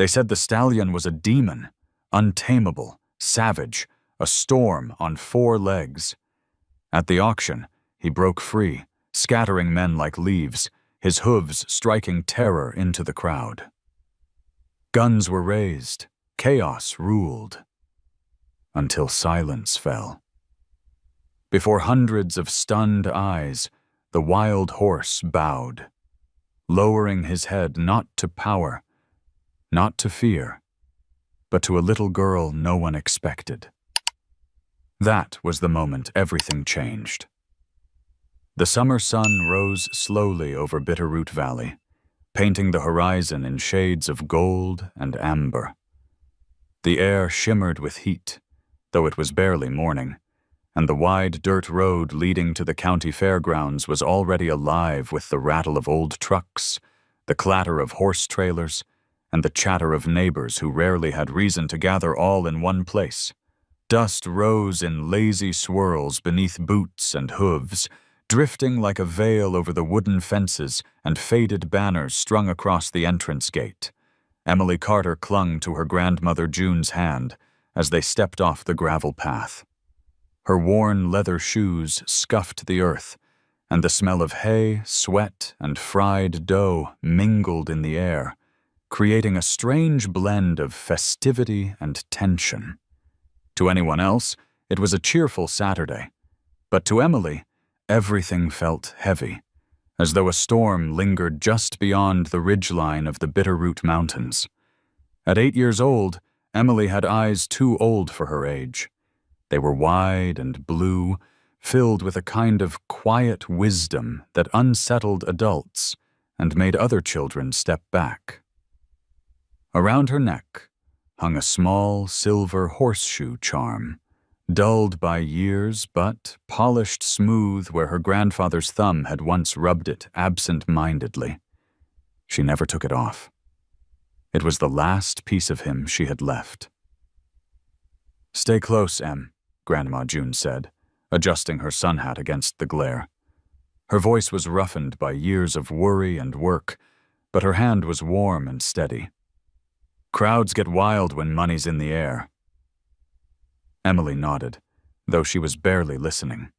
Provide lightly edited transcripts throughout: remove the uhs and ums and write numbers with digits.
They said the stallion was a demon, untamable, savage, a storm on 4 legs. At the auction, he broke free, scattering men like leaves, his hooves striking terror into the crowd. Guns were raised, chaos ruled, until silence fell. Before hundreds of stunned eyes, the wild horse bowed, lowering his head not to power, not to fear, but to a little girl no one expected. That was the moment everything changed. The summer sun rose slowly over Bitterroot Valley, painting the horizon in shades of gold and amber. The air shimmered with heat, though it was barely morning, and the wide dirt road leading to the county fairgrounds was already alive with the rattle of old trucks, the clatter of horse trailers, and the chatter of neighbors who rarely had reason to gather all in one place. Dust rose in lazy swirls beneath boots and hooves, drifting like a veil over the wooden fences and faded banners strung across the entrance gate. Emily Carter clung to her grandmother June's hand as they stepped off the gravel path. Her worn leather shoes scuffed the earth, and the smell of hay, sweat, and fried dough mingled in the air, creating a strange blend of festivity and tension. To anyone else, it was a cheerful Saturday, but to Emily, everything felt heavy, as though a storm lingered just beyond the ridgeline of the Bitterroot Mountains. At 8 years old, Emily had eyes too old for her age. They were wide and blue, filled with a kind of quiet wisdom that unsettled adults and made other children step back. Around her neck hung a small silver horseshoe charm, dulled by years but polished smooth where her grandfather's thumb had once rubbed it absent-mindedly. She never took it off. It was the last piece of him she had left. "Stay close, Em," Grandma June said, adjusting her sun hat against the glare. Her voice was roughened by years of worry and work, but her hand was warm and steady. "Crowds get wild when money's in the air." Emily nodded, though she was barely listening.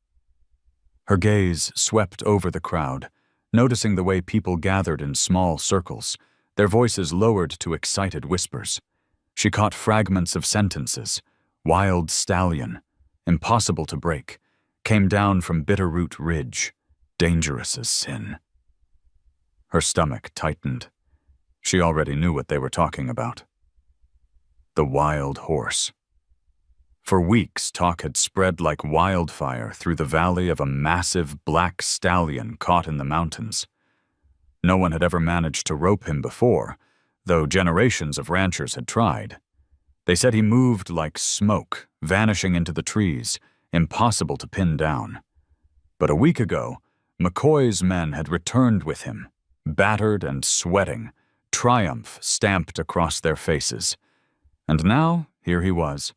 Her gaze swept over the crowd, noticing the way people gathered in small circles, their voices lowered to excited whispers. She caught fragments of sentences: "wild stallion," "impossible to break," "came down from Bitterroot Ridge," "dangerous as sin." Her stomach tightened. She already knew what they were talking about. The wild horse. For weeks, talk had spread like wildfire through the valley of a massive black stallion caught in the mountains. No one had ever managed to rope him before, though generations of ranchers had tried. They said he moved like smoke, vanishing into the trees, impossible to pin down. But a week ago, McCoy's men had returned with him, battered and sweating, triumph stamped across their faces. And now, here he was,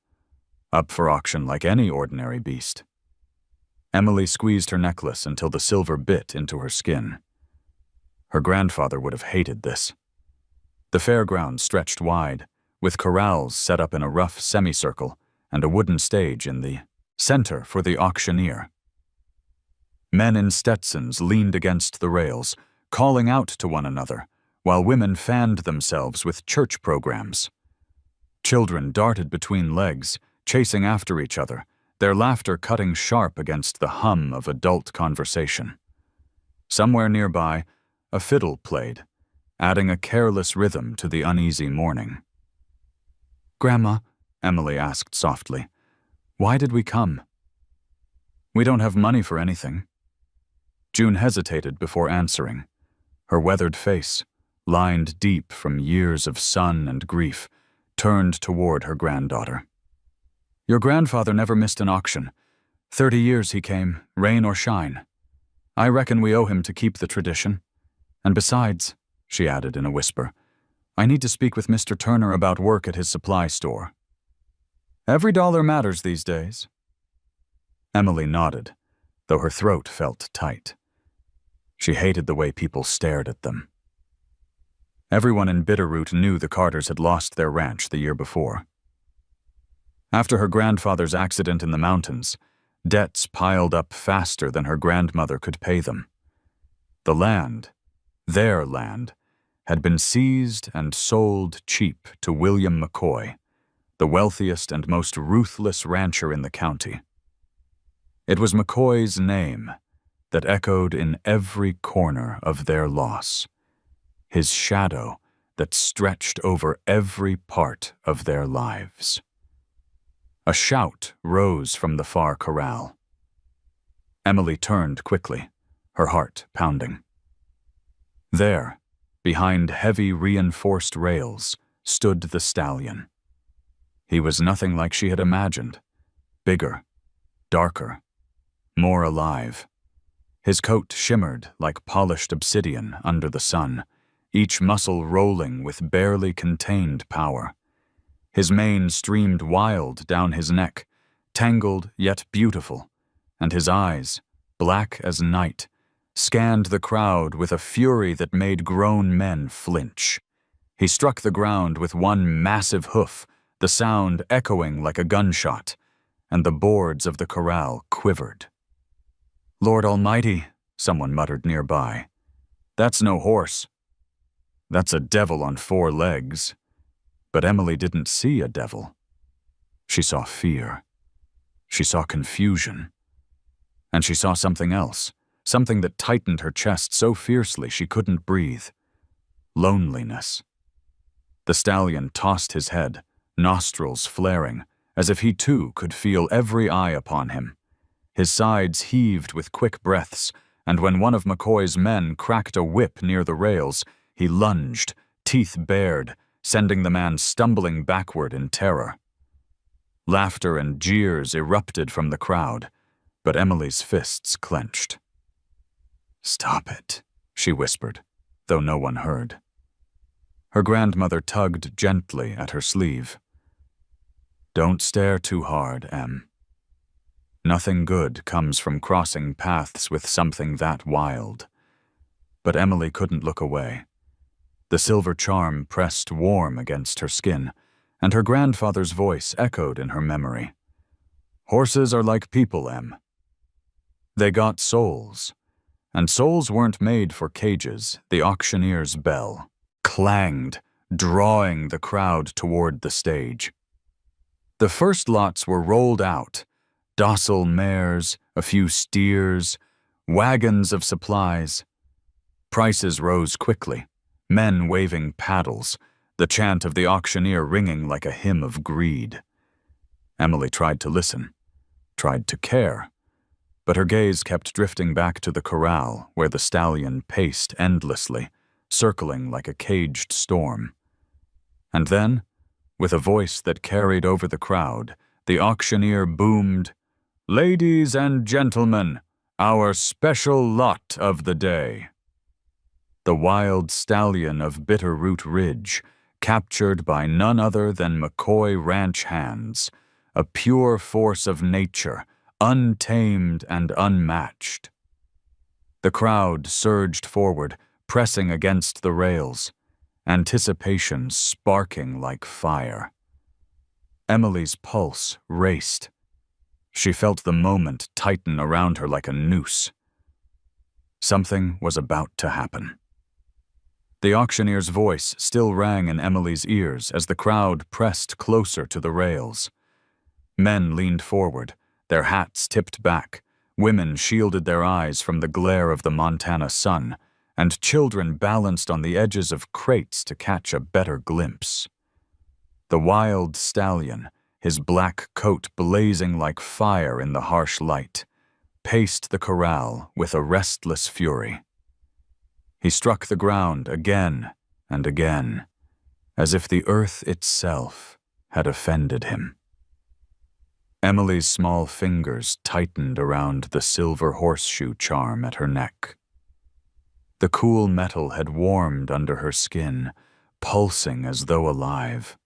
up for auction like any ordinary beast. Emily squeezed her necklace until the silver bit into her skin. Her grandfather would have hated this. The fairground stretched wide, with corrals set up in a rough semicircle and a wooden stage in the center for the auctioneer. Men in Stetsons leaned against the rails, calling out to one another, while women fanned themselves with church programs. Children darted between legs, chasing after each other, their laughter cutting sharp against the hum of adult conversation. Somewhere nearby, a fiddle played, adding a careless rhythm to the uneasy morning. "Grandma," Emily asked softly, "why did we come?" "We don't have money for anything." June hesitated before answering. Her weathered face, lined deep from years of sun and grief, turned toward her granddaughter. "Your grandfather never missed an auction. 30 years he came, rain or shine. I reckon we owe him to keep the tradition. And besides," she added in a whisper, "I need to speak with Mr. Turner about work at his supply store." "Every dollar matters these days." Emily nodded, though her throat felt tight. She hated the way people stared at them. Everyone in Bitterroot knew the Carters had lost their ranch the year before. After her grandfather's accident in the mountains, debts piled up faster than her grandmother could pay them. The land, their land, had been seized and sold cheap to William McCoy, the wealthiest and most ruthless rancher in the county. It was McCoy's name that echoed in every corner of their loss, his shadow that stretched over every part of their lives. A shout rose from the far corral. Emily turned quickly, her heart pounding. There, behind heavy reinforced rails, stood the stallion. He was nothing like she had imagined. Bigger, darker, more alive. His coat shimmered like polished obsidian under the sun, each muscle rolling with barely contained power. His mane streamed wild down his neck, tangled yet beautiful, and his eyes, black as night, scanned the crowd with a fury that made grown men flinch. He struck the ground with one massive hoof, the sound echoing like a gunshot, and the boards of the corral quivered. "Lord Almighty," someone muttered nearby. "That's no horse. That's a devil on 4 legs." But Emily didn't see a devil. She saw fear. She saw confusion. And she saw something else, something that tightened her chest so fiercely she couldn't breathe. Loneliness. The stallion tossed his head, nostrils flaring, as if he too could feel every eye upon him. His sides heaved with quick breaths, and when one of McCoy's men cracked a whip near the rails, he lunged, teeth bared, sending the man stumbling backward in terror. Laughter and jeers erupted from the crowd, but Emily's fists clenched. "Stop it," she whispered, though no one heard. Her grandmother tugged gently at her sleeve. "Don't stare too hard, Em. Nothing good comes from crossing paths with something that wild." But Emily couldn't look away. The silver charm pressed warm against her skin, and her grandfather's voice echoed in her memory. "Horses are like people, Em. They got souls, and souls weren't made for cages." The auctioneer's bell clanged, drawing the crowd toward the stage. The first lots were rolled out, docile mares, a few steers, wagons of supplies. Prices rose quickly, men waving paddles, the chant of the auctioneer ringing like a hymn of greed. Emily tried to listen, tried to care, but her gaze kept drifting back to the corral where the stallion paced endlessly, circling like a caged storm. And then, with a voice that carried over the crowd, the auctioneer boomed, "Ladies and gentlemen, our special lot of the day." The wild stallion of Bitterroot Ridge, captured by none other than McCoy ranch hands, a pure force of nature, untamed and unmatched. The crowd surged forward, pressing against the rails, anticipation sparking like fire. Emily's pulse raced. She felt the moment tighten around her like a noose. Something was about to happen. The auctioneer's voice still rang in Emily's ears as the crowd pressed closer to the rails. Men leaned forward, their hats tipped back, women shielded their eyes from the glare of the Montana sun, and children balanced on the edges of crates to catch a better glimpse. The wild stallion, his black coat blazing like fire in the harsh light, paced the corral with a restless fury. He struck the ground again and again, as if the earth itself had offended him. Emily's small fingers tightened around the silver horseshoe charm at her neck. The cool metal had warmed under her skin, pulsing as though alive.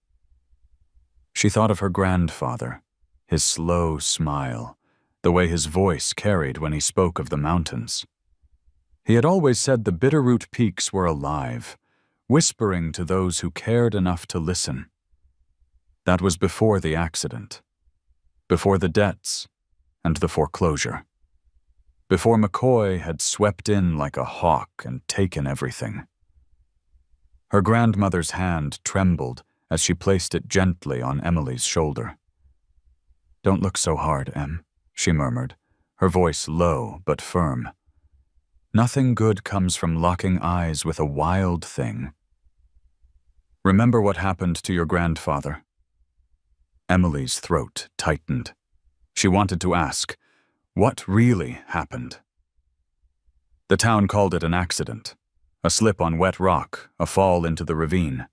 She thought of her grandfather, his slow smile, the way his voice carried when he spoke of the mountains. He had always said the Bitterroot Peaks were alive, whispering to those who cared enough to listen. That was before the accident, before the debts and the foreclosure, before McCoy had swept in like a hawk and taken everything. Her grandmother's hand trembled as she placed it gently on Emily's shoulder. "Don't look so hard, Em," she murmured, her voice low but firm. "Nothing good comes from locking eyes with a wild thing. Remember what happened to your grandfather?" Emily's throat tightened. She wanted to ask, what really happened? The town called it an accident, a slip on wet rock, a fall into the ravine.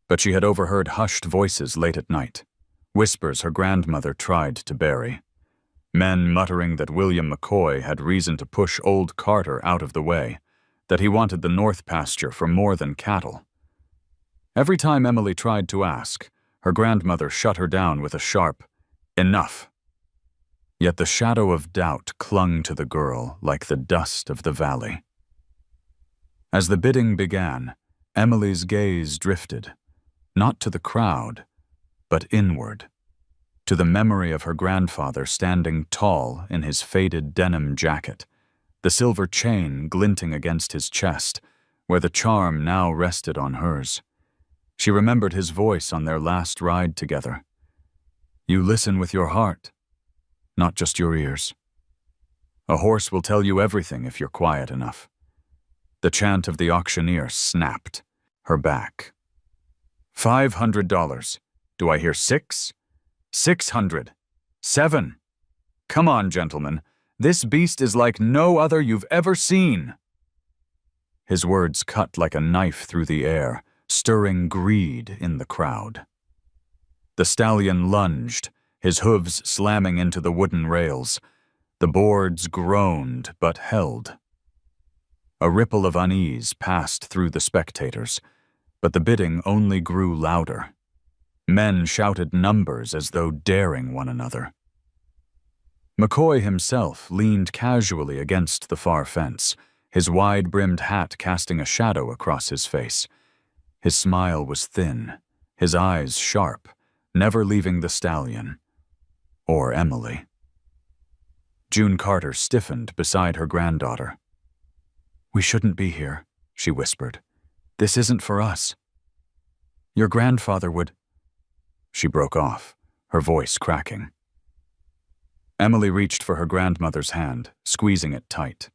But she had overheard hushed voices late at night, whispers her grandmother tried to bury. Men muttering that William McCoy had reason to push old Carter out of the way, that he wanted the north pasture for more than cattle. Every time Emily tried to ask, her grandmother shut her down with a sharp, "Enough." Yet the shadow of doubt clung to the girl like the dust of the valley. As the bidding began, Emily's gaze drifted, not to the crowd, but inward, to the memory of her grandfather standing tall in his faded denim jacket, the silver chain glinting against his chest, where the charm now rested on hers. She remembered his voice on their last ride together. "You listen with your heart, not just your ears. A horse will tell you everything if you're quiet enough." The chant of the auctioneer snapped her back. $500. Do I hear 6? 600. 7. Come on, gentlemen. This beast is like no other you've ever seen. His words cut like a knife through the air, stirring greed in the crowd. The stallion lunged, his hooves slamming into the wooden rails. The boards groaned but held. A ripple of unease passed through the spectators, but the bidding only grew louder. Men shouted numbers as though daring one another. McCoy himself leaned casually against the far fence, his wide-brimmed hat casting a shadow across his face. His smile was thin, his eyes sharp, never leaving the stallion. Or Emily. June Carter stiffened beside her granddaughter. "We shouldn't be here," she whispered. "This isn't for us. Your grandfather would—" She broke off, her voice cracking. Emily reached for her grandmother's hand, squeezing it tight.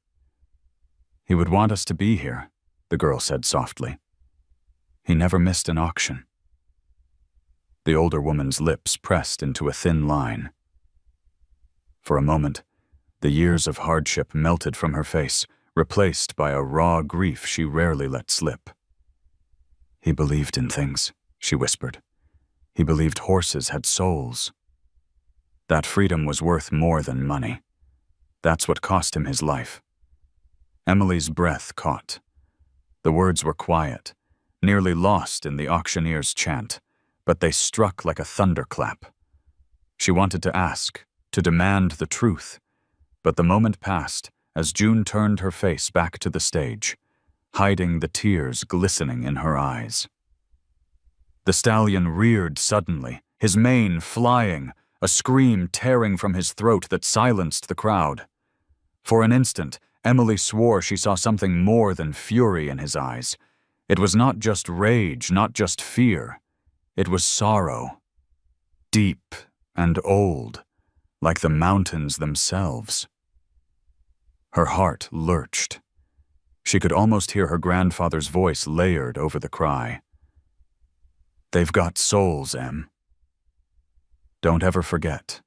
"He would want us to be here," the girl said softly. "He never missed an auction." The older woman's lips pressed into a thin line. For a moment, the years of hardship melted from her face, replaced by a raw grief she rarely let slip. "He believed in things," she whispered. "He believed horses had souls. That freedom was worth more than money. That's what cost him his life." Emily's breath caught. The words were quiet, nearly lost in the auctioneer's chant, but they struck like a thunderclap. She wanted to ask, to demand the truth, but the moment passed as June turned her face back to the stage, hiding the tears glistening in her eyes. The stallion reared suddenly, his mane flying, a scream tearing from his throat that silenced the crowd. For an instant, Emily swore she saw something more than fury in his eyes. It was not just rage, not just fear. It was sorrow. Deep and old, like the mountains themselves. Her heart lurched. She could almost hear her grandfather's voice layered over the cry. "They've got souls, Em. Don't ever forget."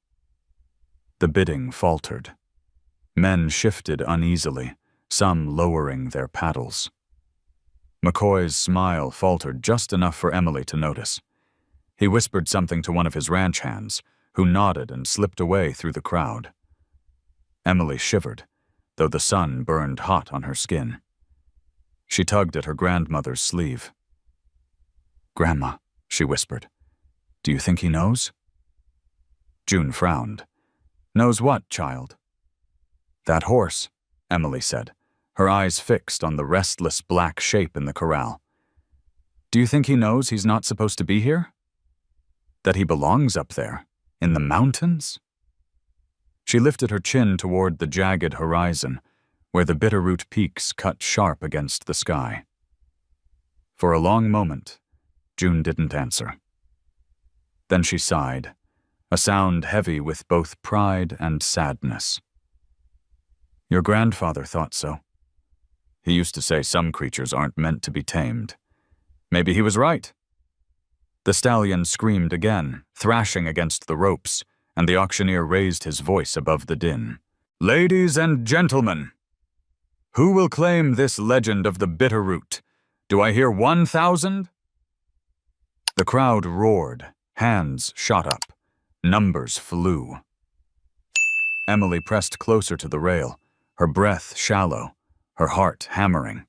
The bidding faltered. Men shifted uneasily, some lowering their paddles. McCoy's smile faltered just enough for Emily to notice. He whispered something to one of his ranch hands, who nodded and slipped away through the crowd. Emily shivered, though the sun burned hot on her skin. She tugged at her grandmother's sleeve. "Grandma," she whispered, "do you think he knows?" June frowned. "Knows what, child?" "That horse," Emily said, her eyes fixed on the restless black shape in the corral. Do you think he knows he's not supposed to be here? That he belongs up there, in the mountains? She lifted her chin toward the jagged horizon, where the bitterroot peaks cut sharp against the sky. For a long moment, June didn't answer. Then she sighed, a sound heavy with both pride and sadness. Your grandfather thought so. He used to say some creatures aren't meant to be tamed. Maybe he was right. The stallion screamed again, thrashing against the ropes, and the auctioneer raised his voice above the din. Ladies and gentlemen, who will claim this legend of the bitterroot? Do I hear 1,000? The crowd roared, hands shot up, numbers flew. Emily pressed closer to the rail, her breath shallow, her heart hammering.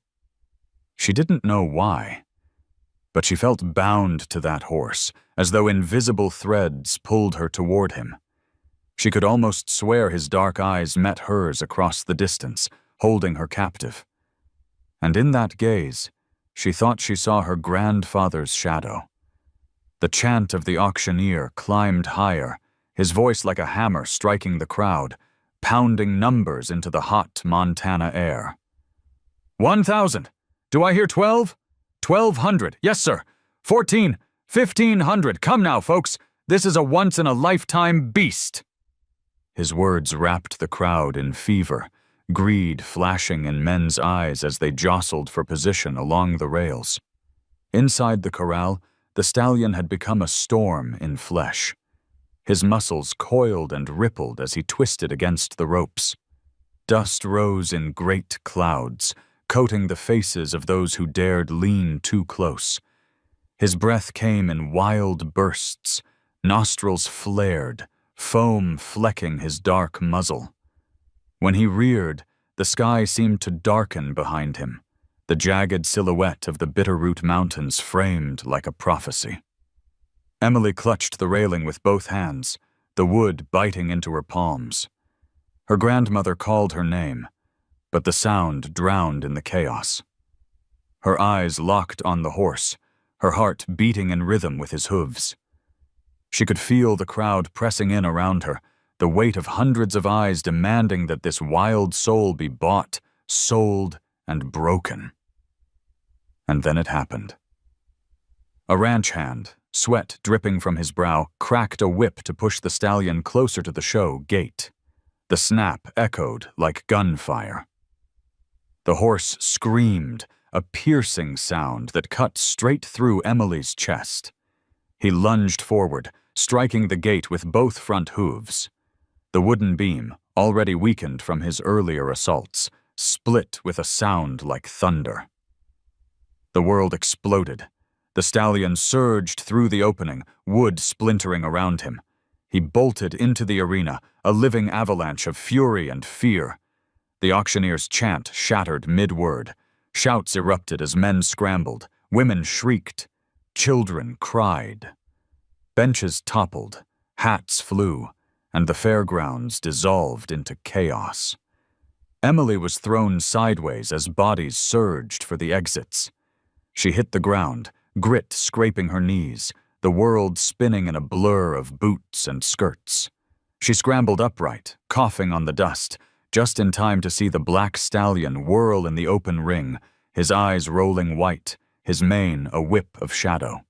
She didn't know why, but she felt bound to that horse, as though invisible threads pulled her toward him. She could almost swear his dark eyes met hers across the distance, holding her captive. And in that gaze, she thought she saw her grandfather's shadow. The chant of the auctioneer climbed higher, his voice like a hammer striking the crowd, pounding numbers into the hot Montana air. 1,000! Do I hear 12? 1,200, yes sir. 14, 1,500, come now folks, this is a once-in-a-lifetime beast. His words wrapped the crowd in fever, greed flashing in men's eyes as they jostled for position along the rails. Inside the corral, the stallion had become a storm in flesh. His muscles coiled and rippled as he twisted against the ropes. Dust rose in great clouds, coating the faces of those who dared lean too close. His breath came in wild bursts, nostrils flared, foam flecking his dark muzzle. When he reared, the sky seemed to darken behind him, the jagged silhouette of the Bitterroot Mountains framed like a prophecy. Emily clutched the railing with both hands, the wood biting into her palms. Her grandmother called her name, but the sound drowned in the chaos. Her eyes locked on the horse, her heart beating in rhythm with his hooves. She could feel the crowd pressing in around her, the weight of hundreds of eyes demanding that this wild soul be bought, sold, and broken. And then it happened. A ranch hand, sweat dripping from his brow, cracked a whip to push the stallion closer to the show gate. The snap echoed like gunfire. The horse screamed, a piercing sound that cut straight through Emily's chest. He lunged forward, striking the gate with both front hooves. The wooden beam, already weakened from his earlier assaults, split with a sound like thunder. The world exploded. The stallion surged through the opening, wood splintering around him. He bolted into the arena, a living avalanche of fury and fear. The auctioneer's chant shattered mid-word. Shouts erupted as men scrambled, women shrieked, children cried. Benches toppled, hats flew, and the fairgrounds dissolved into chaos. Emily was thrown sideways as bodies surged for the exits. She hit the ground, grit scraping her knees, the world spinning in a blur of boots and skirts. She scrambled upright, coughing on the dust, just in time to see the black stallion whirl in the open ring, his eyes rolling white, his mane a whip of shadow.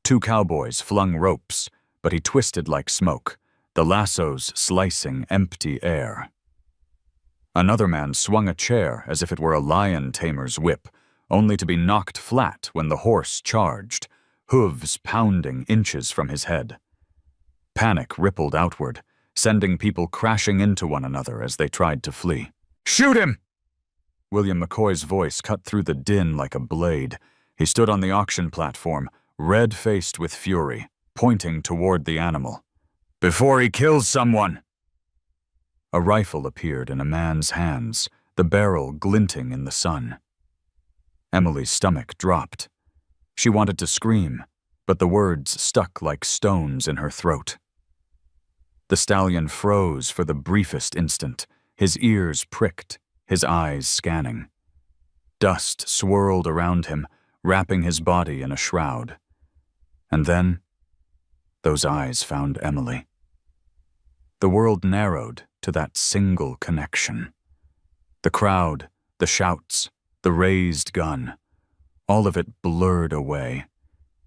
Two cowboys flung ropes, but he twisted like smoke, the lassos slicing empty air. Another man swung a chair as if it were a lion tamer's whip, only to be knocked flat when the horse charged, hooves pounding inches from his head. Panic rippled outward, sending people crashing into one another as they tried to flee. "Shoot him!" William McCoy's voice cut through the din like a blade. He stood on the auction platform, red-faced with fury, pointing toward the animal. "Before he kills someone!" A rifle appeared in a man's hands, the barrel glinting in the sun. Emily's stomach dropped. She wanted to scream, but the words stuck like stones in her throat. The stallion froze for the briefest instant, his ears pricked, his eyes scanning. Dust swirled around him, wrapping his body in a shroud. And then, those eyes found Emily. The world narrowed to that single connection. The crowd, the shouts, the raised gun, all of it blurred away.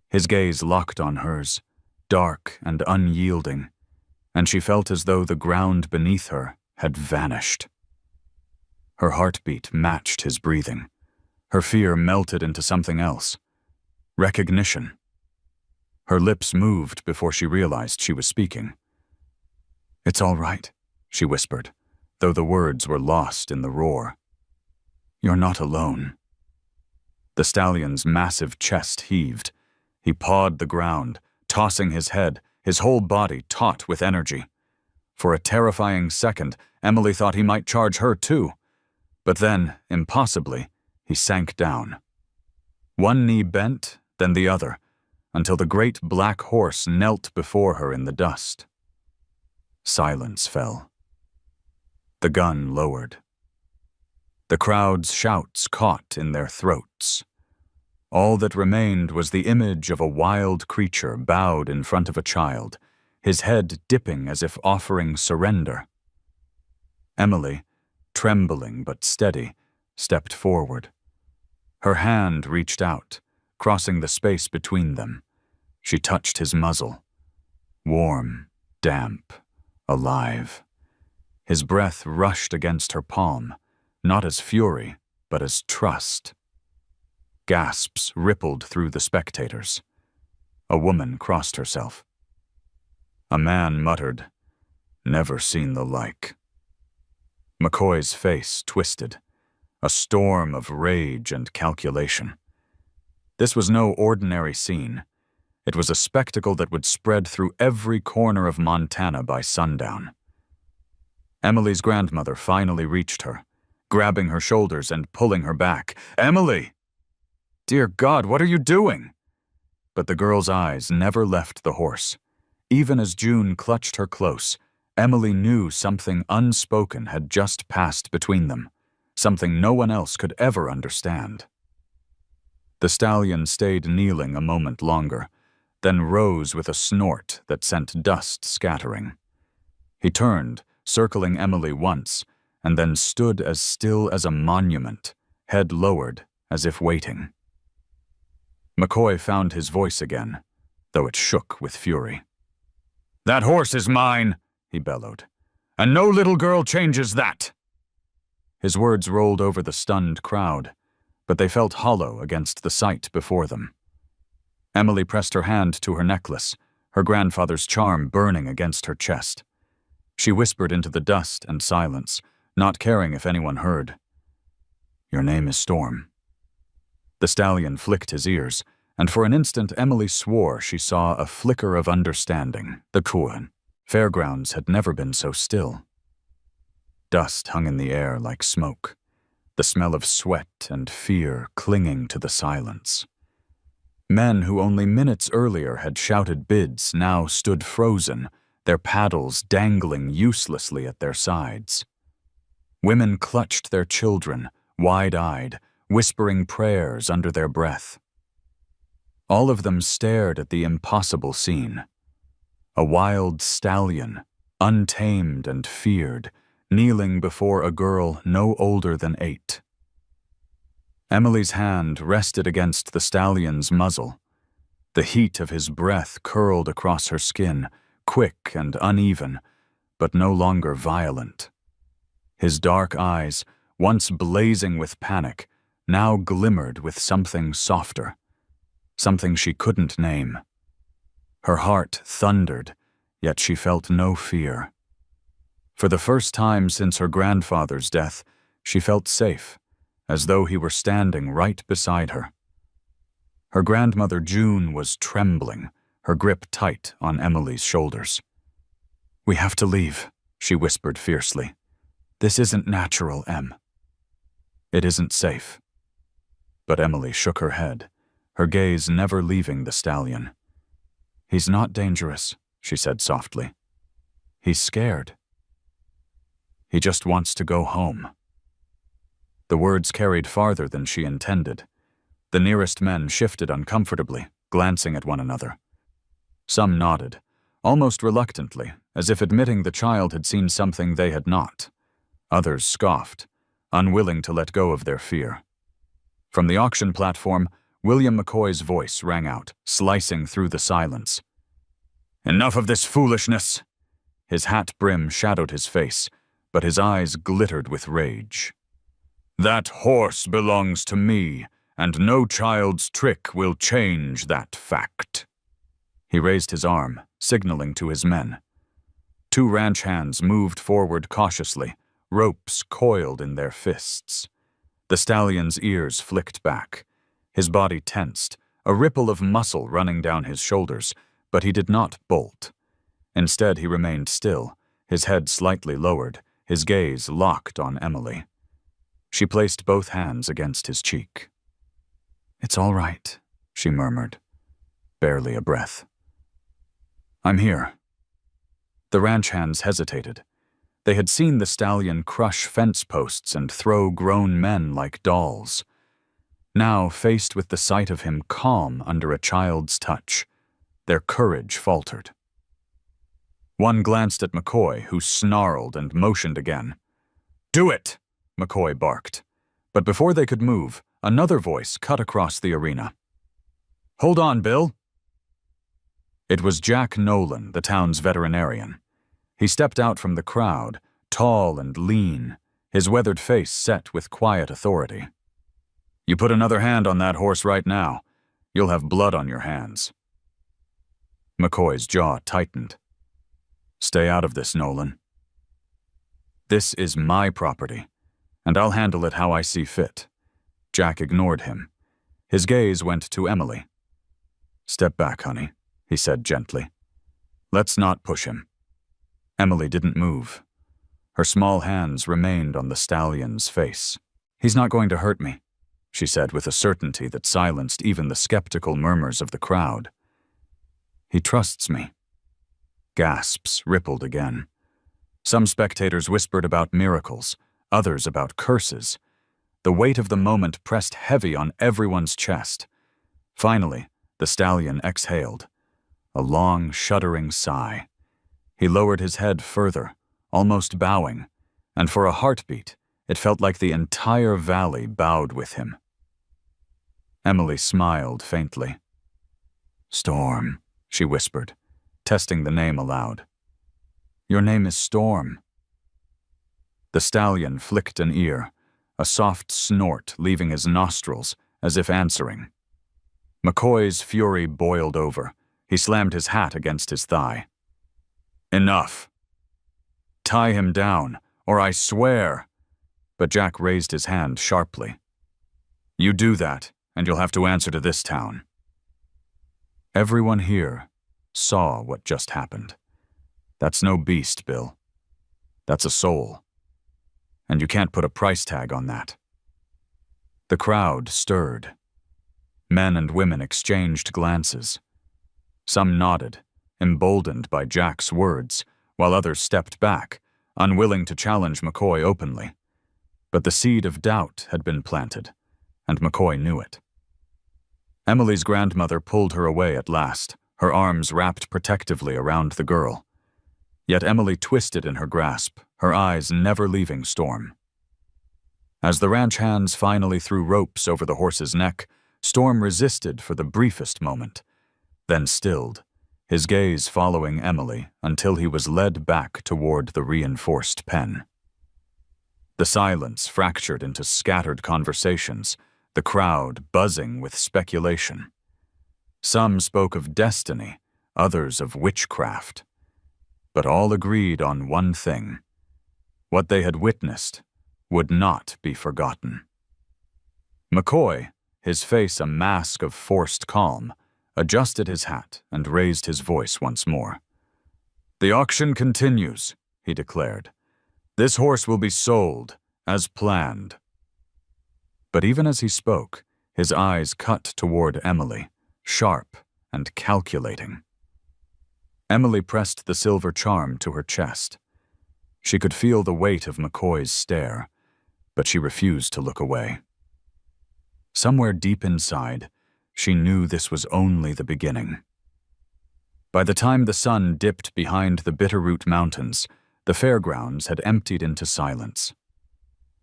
His gaze locked on hers, dark and unyielding, and she felt as though the ground beneath her had vanished. Her heartbeat matched his breathing. Her fear melted into something else. Recognition. Her lips moved before she realized she was speaking. "It's all right," she whispered, though the words were lost in the roar. "You're not alone." The stallion's massive chest heaved. He pawed the ground, tossing his head, his whole body taut with energy. For a terrifying second, Emily thought he might charge her too. But then, impossibly, he sank down. One knee bent, then the other, until the great black horse knelt before her in the dust. Silence fell. The gun lowered. The crowd's shouts caught in their throats. All that remained was the image of a wild creature bowed in front of a child, his head dipping as if offering surrender. Emily, trembling but steady, stepped forward. Her hand reached out, crossing the space between them. She touched his muzzle. Warm, damp, alive. His breath rushed against her palm, not as fury, but as trust. Gasps rippled through the spectators. A woman crossed herself. A man muttered, "Never seen the like." McCoy's face twisted, a storm of rage and calculation. This was no ordinary scene. It was a spectacle that would spread through every corner of Montana by sundown. Emily's grandmother finally reached her, grabbing her shoulders and pulling her back. "Emily! Dear God, what are you doing?" But the girl's eyes never left the horse. Even as June clutched her close, Emily knew something unspoken had just passed between them, something no one else could ever understand. The stallion stayed kneeling a moment longer, then rose with a snort that sent dust scattering. He turned, circling Emily once, and then stood as still as a monument, head lowered, as if waiting. McCoy found his voice again, though it shook with fury. "That horse is mine," he bellowed, "and no little girl changes that." His words rolled over the stunned crowd, but they felt hollow against the sight before them. Emily pressed her hand to her necklace, her grandfather's charm burning against her chest. She whispered into the dust and silence, not caring if anyone heard. "Your name is Storm." The stallion flicked his ears, and for an instant Emily swore she saw a flicker of understanding. The Kuan fairgrounds had never been so still. Dust hung in the air like smoke, the smell of sweat and fear clinging to the silence. Men who only minutes earlier had shouted bids now stood frozen, their paddles dangling uselessly at their sides. Women clutched their children, wide-eyed, whispering prayers under their breath. All of them stared at the impossible scene. A wild stallion, untamed and feared, kneeling before a girl no older than 8. Emily's hand rested against the stallion's muzzle. The heat of his breath curled across her skin, quick and uneven, but no longer violent. His dark eyes, once blazing with panic, now glimmered with something softer, something she couldn't name. Her heart thundered, yet she felt no fear. For the first time since her grandfather's death, she felt safe, as though he were standing right beside her. Her grandmother June was trembling, her grip tight on Emily's shoulders. "We have to leave," she whispered fiercely. "This isn't natural, Em." "It isn't safe." But Emily shook her head, her gaze never leaving the stallion. "He's not dangerous," she said softly. "He's scared. He just wants to go home." The words carried farther than she intended. The nearest men shifted uncomfortably, glancing at one another. Some nodded, almost reluctantly, as if admitting the child had seen something they had not. Others scoffed, unwilling to let go of their fear. From the auction platform, William McCoy's voice rang out, slicing through the silence. "Enough of this foolishness!" His hat brim shadowed his face, but his eyes glittered with rage. "That horse belongs to me, and no child's trick will change that fact." He raised his arm, signaling to his men. Two ranch hands moved forward cautiously, ropes coiled in their fists. The stallion's ears flicked back. His body tensed, a ripple of muscle running down his shoulders, but he did not bolt. Instead, he remained still, his head slightly lowered, his gaze locked on Emily. She placed both hands against his cheek. "It's all right," she murmured, barely a breath. "I'm here." The ranch hands hesitated. They had seen the stallion crush fence posts and throw grown men like dolls. Now, faced with the sight of him calm under a child's touch, their courage faltered. One glanced at McCoy, who snarled and motioned again. "Do it!" McCoy barked. But before they could move, another voice cut across the arena. "Hold on, Bill." It was Jack Nolan, the town's veterinarian. He stepped out from the crowd, tall and lean, his weathered face set with quiet authority. "You put another hand on that horse right now, you'll have blood on your hands." McCoy's jaw tightened. "Stay out of this, Nolan. This is my property, and I'll handle it how I see fit." Jack ignored him. His gaze went to Emily. "Step back, honey," he said gently. "Let's not push him." Emily didn't move. Her small hands remained on the stallion's face. "He's not going to hurt me," she said with a certainty that silenced even the skeptical murmurs of the crowd. "He trusts me." Gasps rippled again. Some spectators whispered about miracles, others about curses. The weight of the moment pressed heavy on everyone's chest. Finally, the stallion exhaled. A long, shuddering sigh. He lowered his head further, almost bowing, and for a heartbeat, it felt like the entire valley bowed with him. Emily smiled faintly. "Storm," she whispered, testing the name aloud. "Your name is Storm." The stallion flicked an ear, a soft snort leaving his nostrils as if answering. McCoy's fury boiled over. He slammed his hat against his thigh. "Enough. Tie him down, or I swear." But Jack raised his hand sharply. "You do that, and you'll have to answer to this town." Everyone here saw what just happened. That's no beast, Bill. That's a soul. And you can't put a price tag on that. The crowd stirred. Men and women exchanged glances. Some nodded, emboldened by Jack's words, while others stepped back, unwilling to challenge McCoy openly. But the seed of doubt had been planted, and McCoy knew it. Emily's grandmother pulled her away at last, her arms wrapped protectively around the girl. Yet Emily twisted in her grasp, her eyes never leaving Storm. As the ranch hands finally threw ropes over the horse's neck, Storm resisted for the briefest moment, then stilled, his gaze following Emily until he was led back toward the reinforced pen. The silence fractured into scattered conversations, the crowd buzzing with speculation. Some spoke of destiny, others of witchcraft. But all agreed on one thing. What they had witnessed would not be forgotten. McCoy, his face a mask of forced calm, adjusted his hat and raised his voice once more. "The auction continues," he declared. "This horse will be sold, as planned." But even as he spoke, his eyes cut toward Emily, sharp and calculating. Emily pressed the silver charm to her chest. She could feel the weight of McCoy's stare, but she refused to look away. Somewhere deep inside, she knew this was only the beginning. By the time the sun dipped behind the Bitterroot Mountains, the fairgrounds had emptied into silence.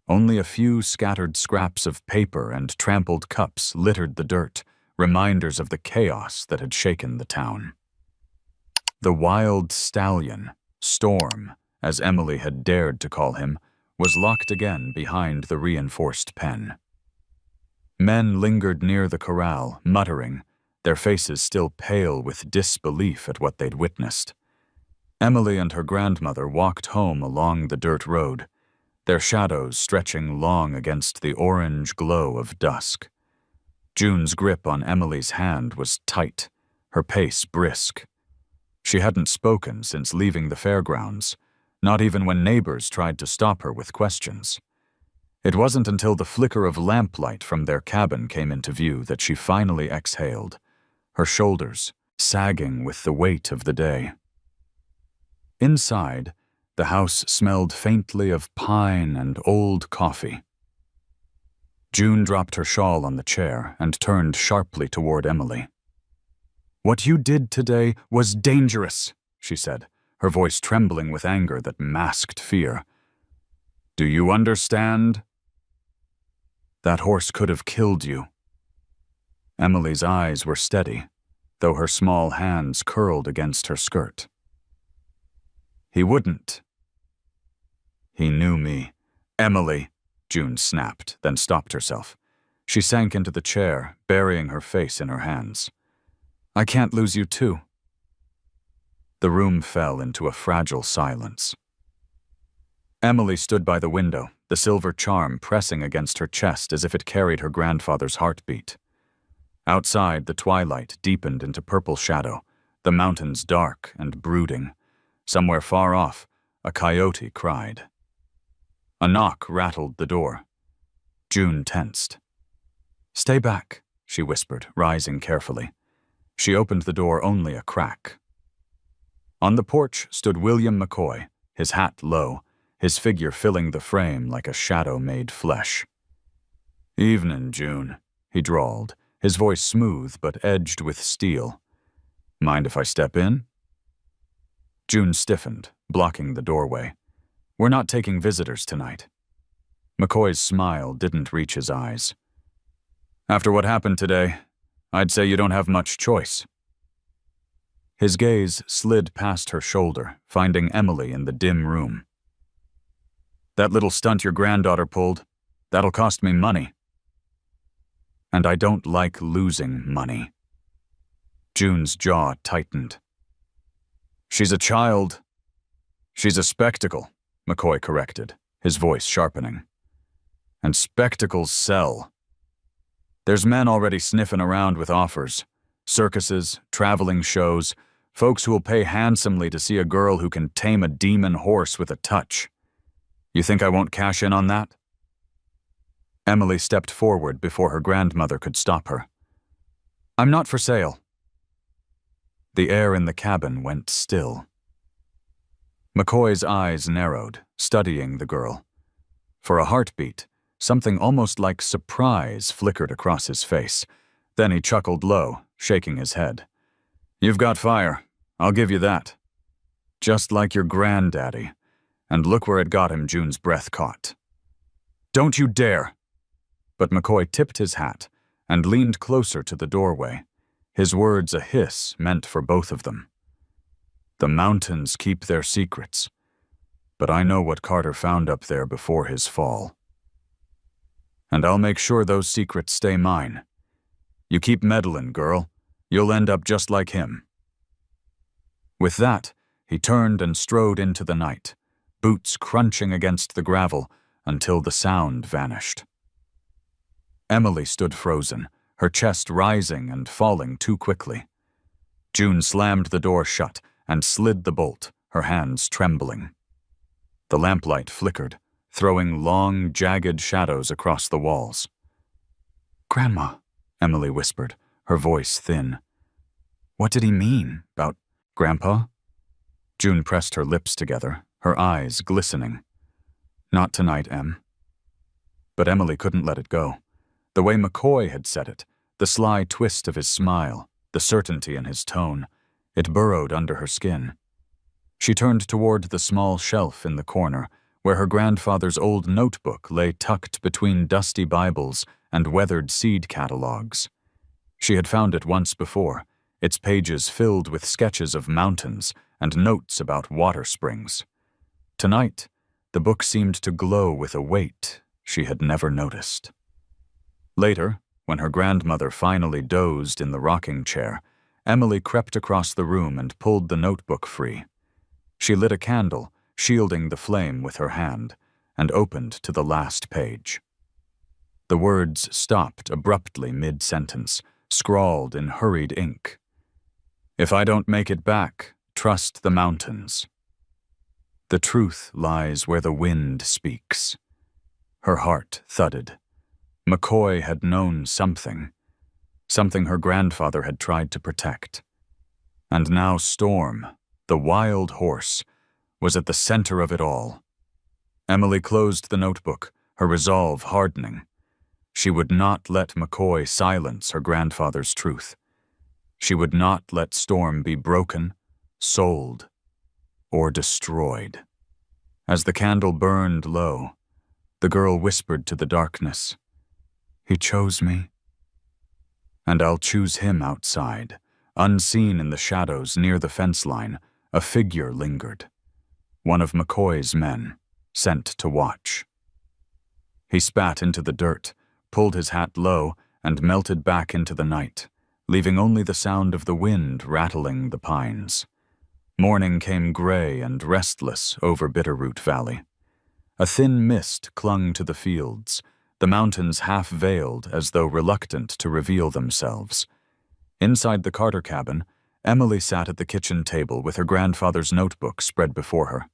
Only a few scattered scraps of paper and trampled cups littered the dirt, reminders of the chaos that had shaken the town. The wild stallion, Storm, as Emily had dared to call him, was locked again behind the reinforced pen. Men lingered near the corral, muttering, their faces still pale with disbelief at what they'd witnessed. Emily and her grandmother walked home along the dirt road, their shadows stretching long against the orange glow of dusk. June's grip on Emily's hand was tight, her pace brisk. She hadn't spoken since leaving the fairgrounds, not even when neighbors tried to stop her with questions. It wasn't until the flicker of lamplight from their cabin came into view that she finally exhaled, her shoulders sagging with the weight of the day. Inside, the house smelled faintly of pine and old coffee. June dropped her shawl on the chair and turned sharply toward Emily. "What you did today was dangerous," she said, her voice trembling with anger that masked fear. "Do you understand? That horse could have killed you." Emily's eyes were steady, though her small hands curled against her skirt. "He wouldn't." "He knew me." "Emily," June snapped, then stopped herself. She sank into the chair, burying her face in her hands. "I can't lose you too." The room fell into a fragile silence. Emily stood by the window, the silver charm pressing against her chest as if it carried her grandfather's heartbeat. Outside, the twilight deepened into purple shadow, the mountains dark and brooding. Somewhere far off, a coyote cried. A knock rattled the door. June tensed. "Stay back," she whispered, rising carefully. She opened the door only a crack. On the porch stood William McCoy, his hat low, his figure filling the frame like a shadow made flesh. "Evenin', June," he drawled, his voice smooth but edged with steel. "Mind if I step in?" June stiffened, blocking the doorway. "We're not taking visitors tonight." McCoy's smile didn't reach his eyes. "After what happened today, I'd say you don't have much choice." His gaze slid past her shoulder, finding Emily in the dim room. "That little stunt your granddaughter pulled, that'll cost me money." "And I don't like losing money." June's jaw tightened. "She's a child." "She's a spectacle," McCoy corrected, his voice sharpening. "And spectacles sell. There's men already sniffing around with offers. Circuses, traveling shows, folks who'll pay handsomely to see a girl who can tame a demon horse with a touch. You think I won't cash in on that?" Emily stepped forward before her grandmother could stop her. "I'm not for sale." The air in the cabin went still. McCoy's eyes narrowed, studying the girl. For a heartbeat, something almost like surprise flickered across his face. Then he chuckled low, shaking his head. "You've got fire, I'll give you that. Just like your granddaddy." And look where it got him, June's breath caught. "Don't you dare!" But McCoy tipped his hat and leaned closer to the doorway, his words a hiss meant for both of them. "The mountains keep their secrets, but I know what Carter found up there before his fall. And I'll make sure those secrets stay mine. You keep meddling, girl, you'll end up just like him." With that, he turned and strode into the night, boots crunching against the gravel until the sound vanished. Emily stood frozen, her chest rising and falling too quickly. June slammed the door shut and slid the bolt, her hands trembling. The lamplight flickered, throwing long, jagged shadows across the walls. "Grandma," Emily whispered, her voice thin. "What did he mean about Grandpa?" June pressed her lips together, her eyes glistening. "Not tonight, Em." But Emily couldn't let it go. The way McCoy had said it, the sly twist of his smile, the certainty in his tone, it burrowed under her skin. She turned toward the small shelf in the corner, where her grandfather's old notebook lay tucked between dusty Bibles and weathered seed catalogs. She had found it once before, its pages filled with sketches of mountains and notes about water springs. Tonight, the book seemed to glow with a weight she had never noticed. Later, when her grandmother finally dozed in the rocking chair, Emily crept across the room and pulled the notebook free. She lit a candle, shielding the flame with her hand, and opened to the last page. The words stopped abruptly mid-sentence, scrawled in hurried ink. "If I don't make it back, trust the mountains. The truth lies where the wind speaks." Her heart thudded. McCoy had known something her grandfather had tried to protect. And now Storm, the wild horse, was at the center of it all. Emily closed the notebook, her resolve hardening. She would not let McCoy silence her grandfather's truth. She would not let Storm be broken, sold, or destroyed. As the candle burned low, the girl whispered to the darkness, "He chose me, and I'll choose him outside." Unseen in the shadows near the fence line, a figure lingered. One of McCoy's men, sent to watch. He spat into the dirt, pulled his hat low, and melted back into the night, leaving only the sound of the wind rattling the pines. Morning came gray and restless over Bitterroot Valley. A thin mist clung to the fields, the mountains half-veiled as though reluctant to reveal themselves. Inside the Carter cabin, Emily sat at the kitchen table with her grandfather's notebook spread before her.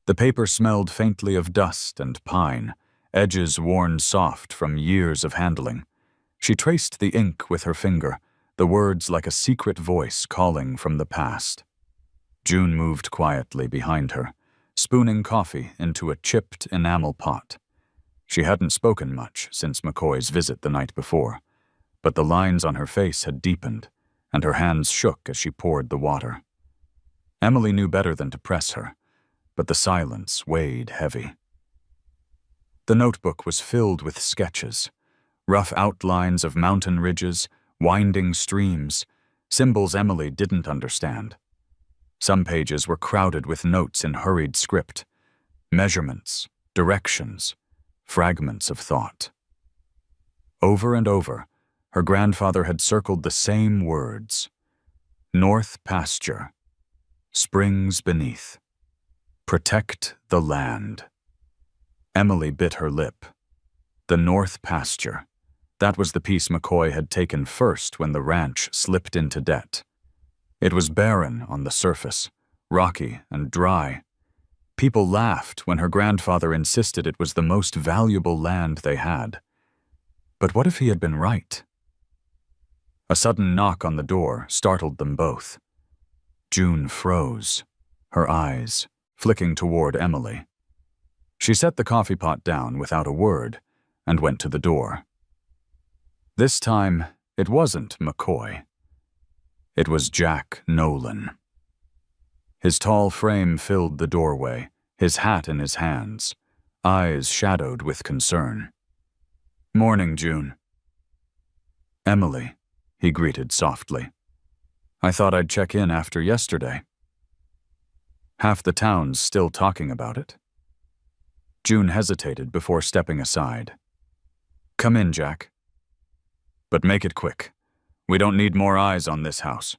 The paper smelled faintly of dust and pine, edges worn soft from years of handling. She traced the ink with her finger, the words like a secret voice calling from the past. June moved quietly behind her, spooning coffee into a chipped enamel pot. She hadn't spoken much since McCoy's visit the night before, but the lines on her face had deepened, and her hands shook as she poured the water. Emily knew better than to press her, but the silence weighed heavy. The notebook was filled with sketches, rough outlines of mountain ridges, winding streams, symbols Emily didn't understand. Some pages were crowded with notes in hurried script, measurements, directions, fragments of thought. Over and over, her grandfather had circled the same words: North pasture, springs beneath, protect the land. Emily bit her lip. The North pasture. That was the piece McCoy had taken first when the ranch slipped into debt. It was barren on the surface, rocky and dry. People laughed when her grandfather insisted it was the most valuable land they had. But what if he had been right? A sudden knock on the door startled them both. June froze, her eyes flicking toward Emily. She set the coffee pot down without a word and went to the door. This time, it wasn't McCoy. It was Jack Nolan. His tall frame filled the doorway, his hat in his hands, eyes shadowed with concern. "Morning, June." "Emily," he greeted softly. "I thought I'd check in after yesterday. Half the town's still talking about it." June hesitated before stepping aside. "Come in, Jack. But make it quick. We don't need more eyes on this house."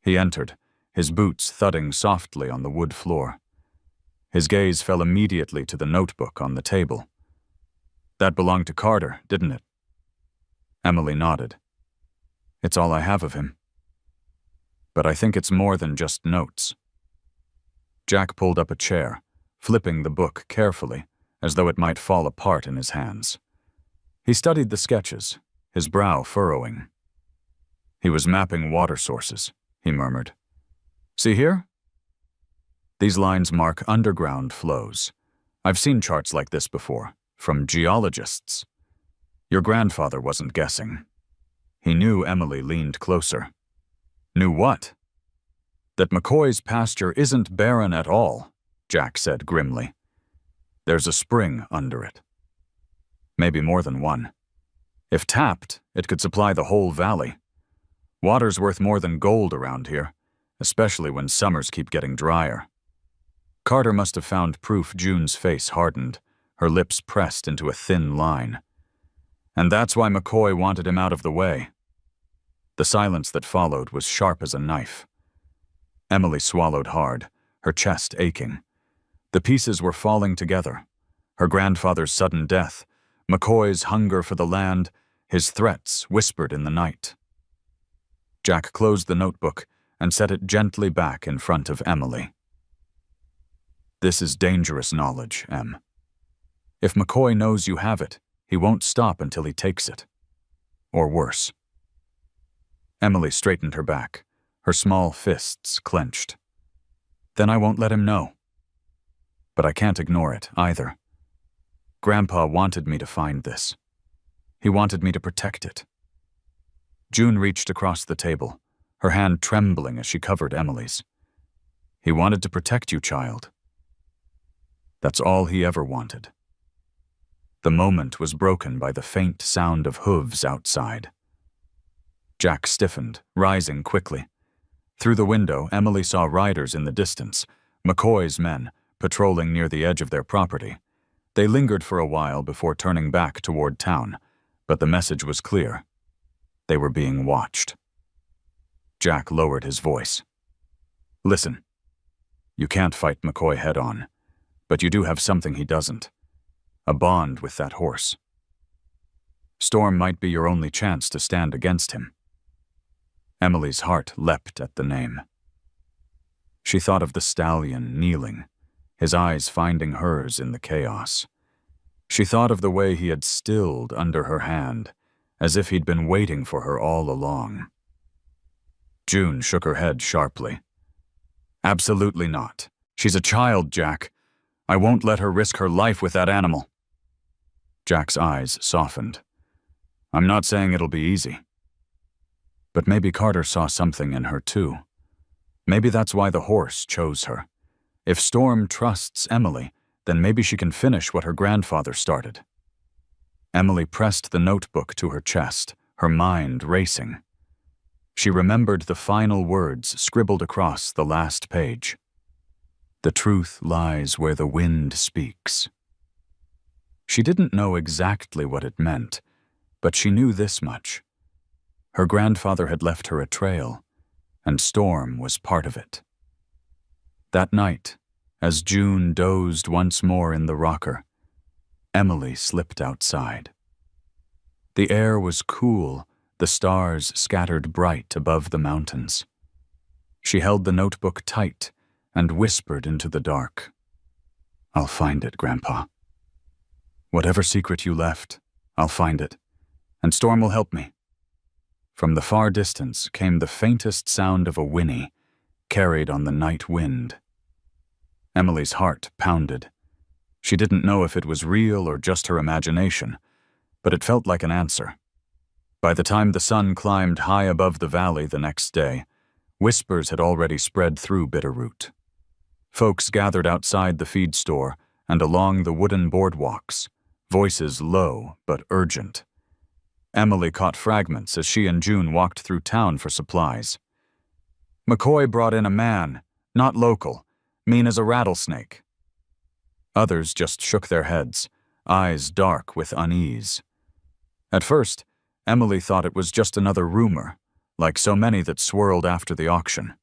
He entered, his boots thudding softly on the wood floor. His gaze fell immediately to the notebook on the table. "That belonged to Carter, didn't it?" Emily nodded. "It's all I have of him. But I think it's more than just notes." Jack pulled up a chair, flipping the book carefully, as though it might fall apart in his hands. He studied the sketches, his brow furrowing. He was mapping water sources, he murmured. "See here? These lines mark underground flows. I've seen charts like this before, from geologists. Your grandfather wasn't guessing. He knew. Emily leaned closer. Knew what? That McCoy's pasture isn't barren at all, Jack said grimly. There's a spring under it. Maybe more than one. If tapped, it could supply the whole valley. Water's worth more than gold around here, especially when summers keep getting drier. Carter must have found proof. June's face hardened, her lips pressed into a thin line. And that's why McCoy wanted him out of the way. The silence that followed was sharp as a knife. Emily swallowed hard, her chest aching. The pieces were falling together. Her grandfather's sudden death, McCoy's hunger for the land, his threats whispered in the night. Jack closed the notebook and set it gently back in front of Emily. This is dangerous knowledge, Em. If McCoy knows you have it, he won't stop until he takes it. Or worse. Emily straightened her back, her small fists clenched. Then I won't let him know. But I can't ignore it, either. Grandpa wanted me to find this. He wanted me to protect it. June reached across the table, her hand trembling as she covered Emily's. He wanted to protect you, child. That's all he ever wanted. The moment was broken by the faint sound of hooves outside. Jack stiffened, rising quickly. Through the window, Emily saw riders in the distance, McCoy's men, patrolling near the edge of their property. They lingered for a while before turning back toward town, but the message was clear. They were being watched. Jack lowered his voice. Listen, you can't fight McCoy head-on, but you do have something he doesn't. A bond with that horse. Storm might be your only chance to stand against him. Emily's heart leapt at the name. She thought of the stallion kneeling, his eyes finding hers in the chaos. She thought of the way he had stilled under her hand, as if he'd been waiting for her all along. June shook her head sharply. Absolutely not. She's a child, Jack. I won't let her risk her life with that animal. Jack's eyes softened. I'm not saying it'll be easy. But maybe Carter saw something in her too. Maybe that's why the horse chose her. If Storm trusts Emily, then maybe she can finish what her grandfather started. Emily pressed the notebook to her chest, her mind racing. She remembered the final words scribbled across the last page. The truth lies where the wind speaks. She didn't know exactly what it meant, but she knew this much. Her grandfather had left her a trail, and Storm was part of it. That night, as June dozed once more in the rocker, Emily slipped outside. The air was cool, the stars scattered bright above the mountains. She held the notebook tight and whispered into the dark. I'll find it, Grandpa. Whatever secret you left, I'll find it, and Storm will help me. From the far distance came the faintest sound of a whinny, carried on the night wind. Emily's heart pounded. She didn't know if it was real or just her imagination, but it felt like an answer. By the time the sun climbed high above the valley the next day, whispers had already spread through Bitterroot. Folks gathered outside the feed store and along the wooden boardwalks, voices low but urgent. Emily caught fragments as she and June walked through town for supplies. McCoy brought in a man, not local, mean as a rattlesnake. Others just shook their heads, eyes dark with unease. At first, Emily thought it was just another rumor, like so many that swirled after the auction.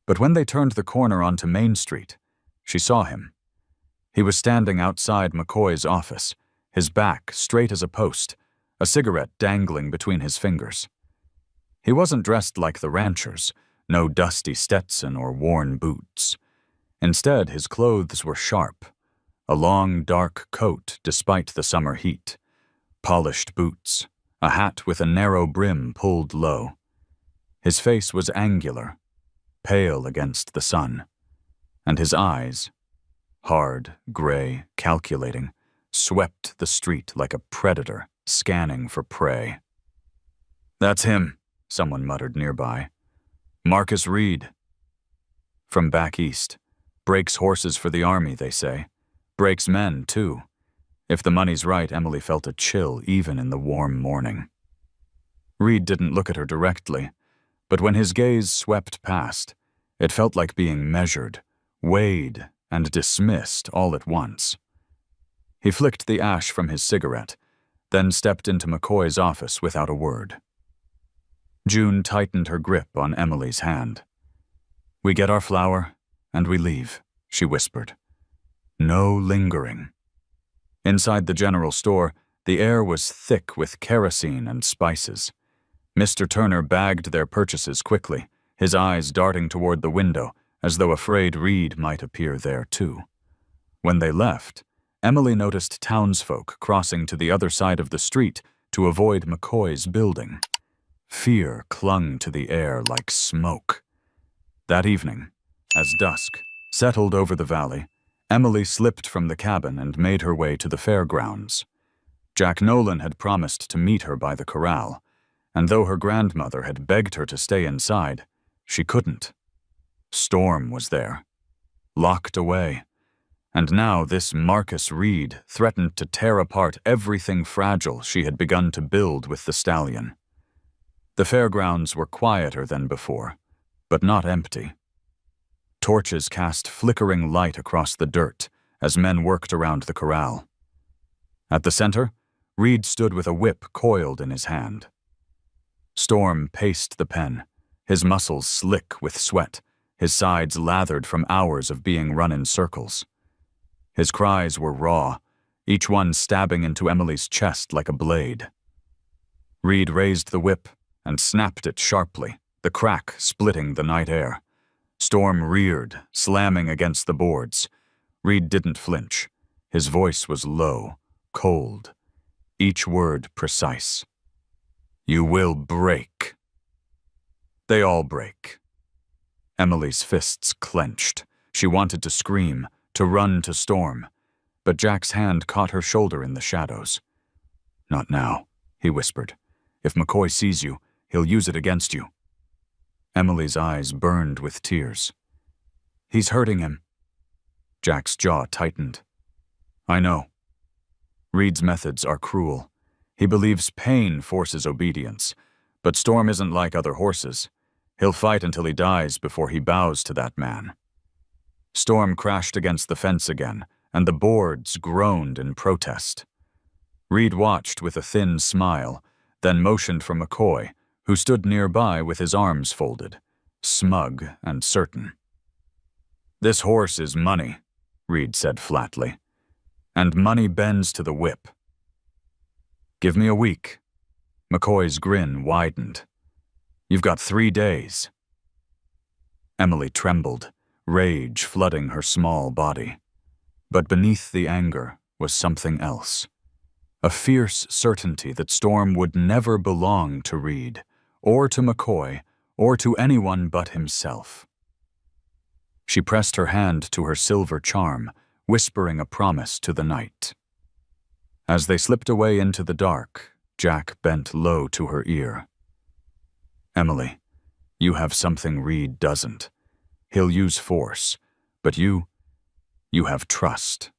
But when they turned the corner onto Main Street, she saw him. He was standing outside McCoy's office, his back straight as a post, a cigarette dangling between his fingers. He wasn't dressed like the ranchers, no dusty Stetson or worn boots. Instead, his clothes were sharp, a long, dark coat despite the summer heat, polished boots, a hat with a narrow brim pulled low. His face was angular, pale against the sun, and his eyes, hard, gray, calculating, swept the street like a predator scanning for prey. "That's him," someone muttered nearby. "Marcus Reed." From back east. Breaks horses for the army, they say. Breaks men, too. If the money's right, Emily felt a chill even in the warm morning. Reed didn't look at her directly, but when his gaze swept past, it felt like being measured, weighed, and dismissed all at once. He flicked the ash from his cigarette, then stepped into McCoy's office without a word. June tightened her grip on Emily's hand. "We get our flour, and we leave," she whispered. "No lingering." Inside the general store, the air was thick with kerosene and spices. Mr. Turner bagged their purchases quickly, his eyes darting toward the window, as though afraid Reed might appear there too. When they left, Emily noticed townsfolk crossing to the other side of the street to avoid McCoy's building. Fear clung to the air like smoke. That evening, as dusk settled over the valley, Emily slipped from the cabin and made her way to the fairgrounds. Jack Nolan had promised to meet her by the corral, and though her grandmother had begged her to stay inside, she couldn't. Storm was there, locked away, and now this Marcus Reed threatened to tear apart everything fragile she had begun to build with the stallion. The fairgrounds were quieter than before, but not empty. Torches cast flickering light across the dirt as men worked around the corral. At the center, Reed stood with a whip coiled in his hand. Storm paced the pen, his muscles slick with sweat, his sides lathered from hours of being run in circles. His cries were raw, each one stabbing into Emily's chest like a blade. Reed raised the whip and snapped it sharply, the crack splitting the night air. Storm reared, slamming against the boards. Reed didn't flinch. His voice was low, cold, each word precise. "You will break." They all break. Emily's fists clenched. She wanted to scream, to run to Storm, but Jack's hand caught her shoulder in the shadows. "Not now," he whispered. "If McCoy sees you, he'll use it against you." Emily's eyes burned with tears. "He's hurting him." Jack's jaw tightened. "I know. Reed's methods are cruel. He believes pain forces obedience, but Storm isn't like other horses. He'll fight until he dies before he bows to that man." Storm crashed against the fence again, and the boards groaned in protest. Reed watched with a thin smile, then motioned for McCoy, who stood nearby with his arms folded, smug and certain. "This horse is money," Reed said flatly, "and money bends to the whip." "Give me a week." McCoy's grin widened. "You've got 3 days." Emily trembled, rage flooding her small body. But beneath the anger was something else. A fierce certainty that Storm would never belong to Reed, or to McCoy, or to anyone but himself. She pressed her hand to her silver charm, whispering a promise to the night. As they slipped away into the dark, Jack bent low to her ear. "Emily, you have something Reed doesn't. He'll use force, but you have trust.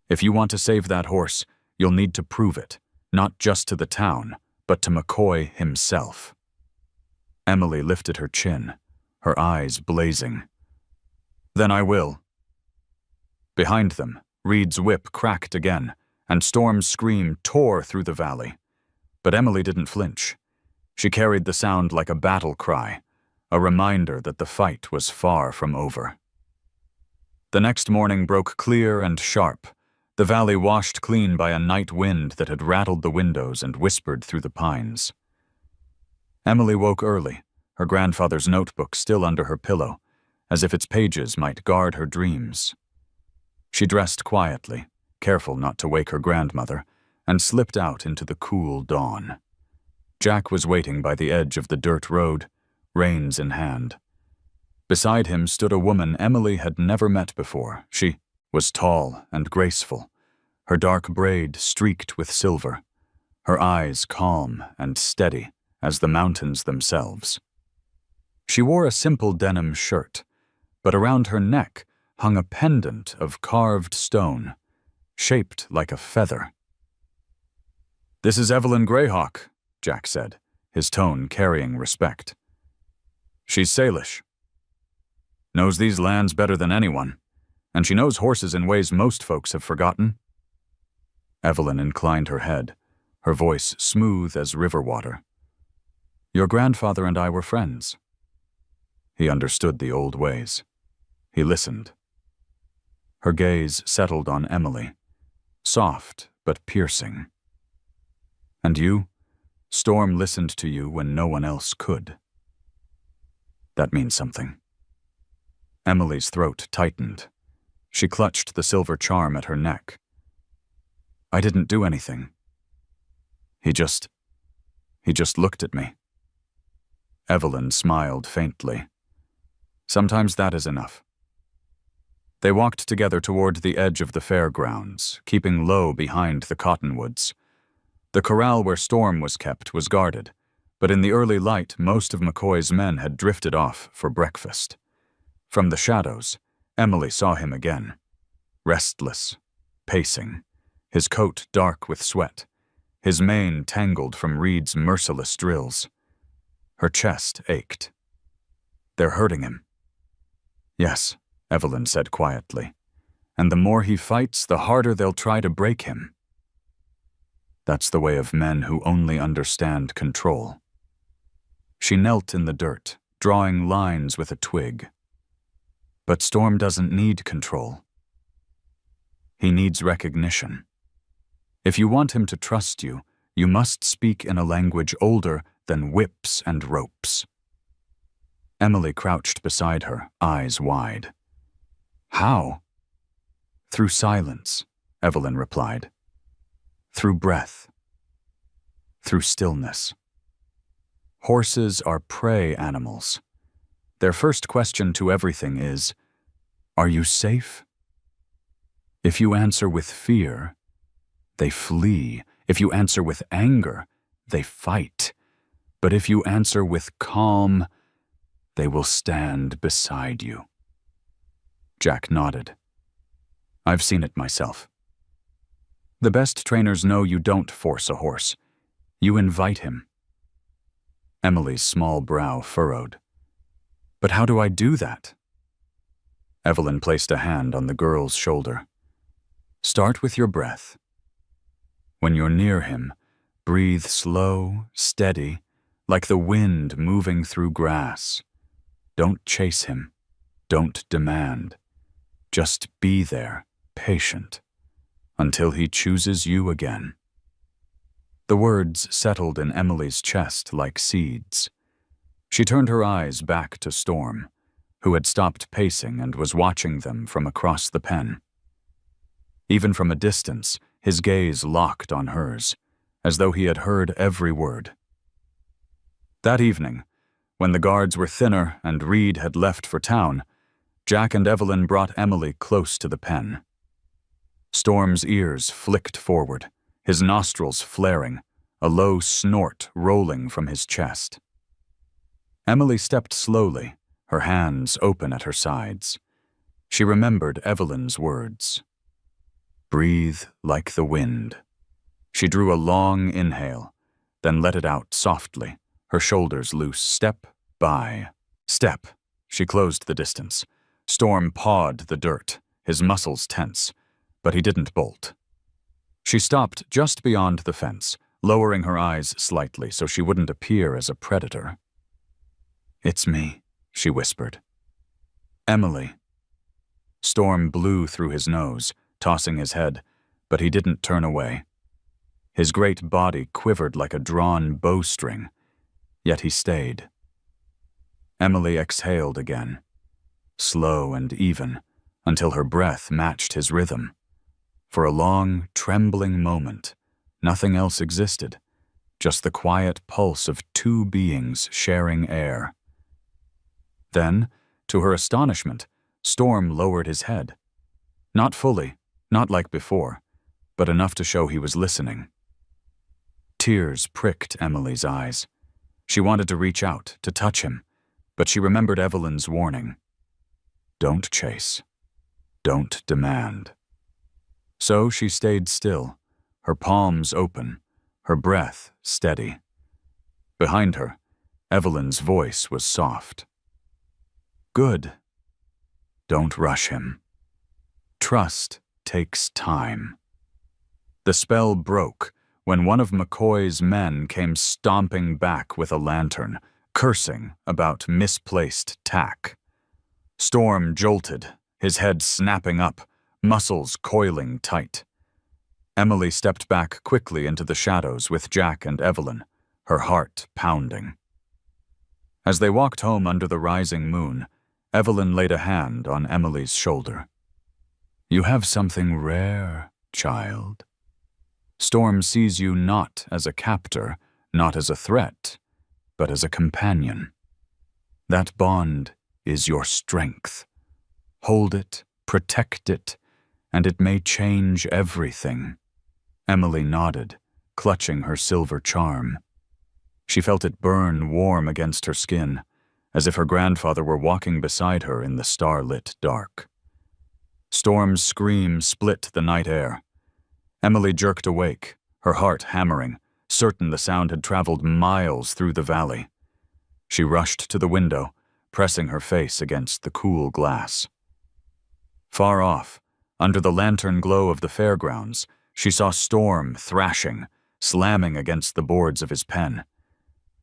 If you want to save that horse, you'll need to prove it, not just to the town, but to McCoy himself." Emily lifted her chin, her eyes blazing. "Then I will." Behind them, Reed's whip cracked again, and Storm's scream tore through the valley. But Emily didn't flinch. She carried the sound like a battle cry, a reminder that the fight was far from over. The next morning broke clear and sharp, the valley washed clean by a night wind that had rattled the windows and whispered through the pines. Emily woke early, her grandfather's notebook still under her pillow, as if its pages might guard her dreams. She dressed quietly, careful not to wake her grandmother, and slipped out into the cool dawn. Jack was waiting by the edge of the dirt road, reins in hand. Beside him stood a woman Emily had never met before. She was tall and graceful, her dark braid streaked with silver. her eyes calm and steady as the mountains themselves. She wore a simple denim shirt, but around her neck hung a pendant of carved stone, shaped like a feather. "This is Evelyn Greyhawk," Jack said, his tone carrying respect. "She's Salish. Knows these lands better than anyone, and she knows horses in ways most folks have forgotten." Evelyn inclined her head, her voice smooth as river water. "Your grandfather and I were friends." He understood the old ways. He listened. Her gaze settled on Emily, soft but piercing. "And you? Storm listened to you when no one else could." "That means something." Emily's throat tightened. She clutched the silver charm at her neck. "I didn't do anything. He just looked at me." Evelyn smiled faintly. "Sometimes that is enough." They walked together toward the edge of the fairgrounds, keeping low behind the cottonwoods. The corral where Storm was kept was guarded, but in the early light most of McCoy's men had drifted off for breakfast. From the shadows, Emily saw him again, restless, pacing, his coat dark with sweat, his mane tangled from Reed's merciless drills. Her chest ached. "They're hurting him." "Yes," Evelyn said quietly, "and the more he fights, the harder they'll try to break him." That's the way of men who only understand control. She knelt in the dirt, drawing lines with a twig. "But Storm doesn't need control. He needs recognition. If you want him to trust you, you must speak in a language older than whips and ropes." Emily crouched beside her, eyes wide. "How?" "Through silence," Evelyn replied. "Through breath. Through stillness. Horses are prey animals. Their first question to everything is, 'Are you safe?' If you answer with fear, they flee. If you answer with anger, they fight. But if you answer with calm, they will stand beside you." Jack nodded. "I've seen it myself. The best trainers know you don't force a horse. You invite him." Emily's small brow furrowed. "But how do I do that?" Evelyn placed a hand on the girl's shoulder. "Start with your breath. When you're near him, breathe slow, steady, like the wind moving through grass. Don't chase him. Don't demand. Just be there, patient, until he chooses you again." The words settled in Emily's chest like seeds. She turned her eyes back to Storm, who had stopped pacing and was watching them from across the pen. Even from a distance, his gaze locked on hers, as though he had heard every word. That evening, when the guards were thinner and Reed had left for town, Jack and Evelyn brought Emily close to the pen. Storm's ears flicked forward, his nostrils flaring, a low snort rolling from his chest. Emily stepped slowly, her hands open at her sides. She remembered Evelyn's words. "Breathe like the wind." She drew a long inhale, then let it out softly, her shoulders loose, step by step. She closed the distance. Storm pawed the dirt, his muscles tense, but he didn't bolt. She stopped just beyond the fence, lowering her eyes slightly so she wouldn't appear as a predator. "It's me," she whispered. "Emily." Storm blew through his nose, tossing his head, but he didn't turn away. His great body quivered like a drawn bowstring, yet he stayed. Emily exhaled again, slow and even, until her breath matched his rhythm. For a long, trembling moment, nothing else existed, just the quiet pulse of two beings sharing air. Then, to her astonishment, Storm lowered his head. Not fully, not like before, but enough to show he was listening. Tears pricked Emily's eyes. She wanted to reach out, to touch him, but she remembered Evelyn's warning. Don't chase. Don't demand. So she stayed still, her palms open, her breath steady. Behind her, Evelyn's voice was soft. Good. Don't rush him. Trust takes time. The spell broke when one of McCoy's men came stomping back with a lantern, cursing about misplaced tack. Storm jolted, his head snapping up, muscles coiling tight. Emily stepped back quickly into the shadows with Jack and Evelyn, her heart pounding. As they walked home under the rising moon, Evelyn laid a hand on Emily's shoulder. You have something rare, child. Storm sees you not as a captor, not as a threat, but as a companion. That bond is your strength. Hold it, protect it, and it may change everything. Emily nodded, clutching her silver charm. She felt it burn warm against her skin, as if her grandfather were walking beside her in the starlit dark. Storm's scream split the night air. Emily jerked awake, her heart hammering, certain the sound had traveled miles through the valley. She rushed to the window, pressing her face against the cool glass. Far off, under the lantern glow of the fairgrounds, she saw Storm thrashing, slamming against the boards of his pen.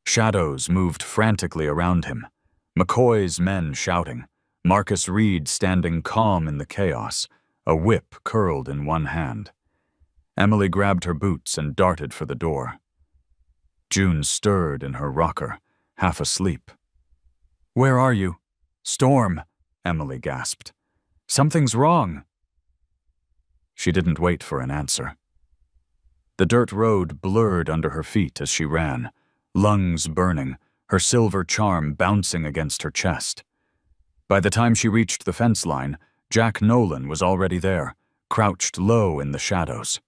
Shadows moved frantically around him, McCoy's men shouting, Marcus Reed standing calm in the chaos, a whip curled in one hand. Emily grabbed her boots and darted for the door. June stirred in her rocker, half asleep. Where are you? Storm, Emily gasped. Something's wrong. She didn't wait for an answer. The dirt road blurred under her feet as she ran, lungs burning, her silver charm bouncing against her chest. By the time she reached the fence line, Jack Nolan was already there, crouched low in the shadows.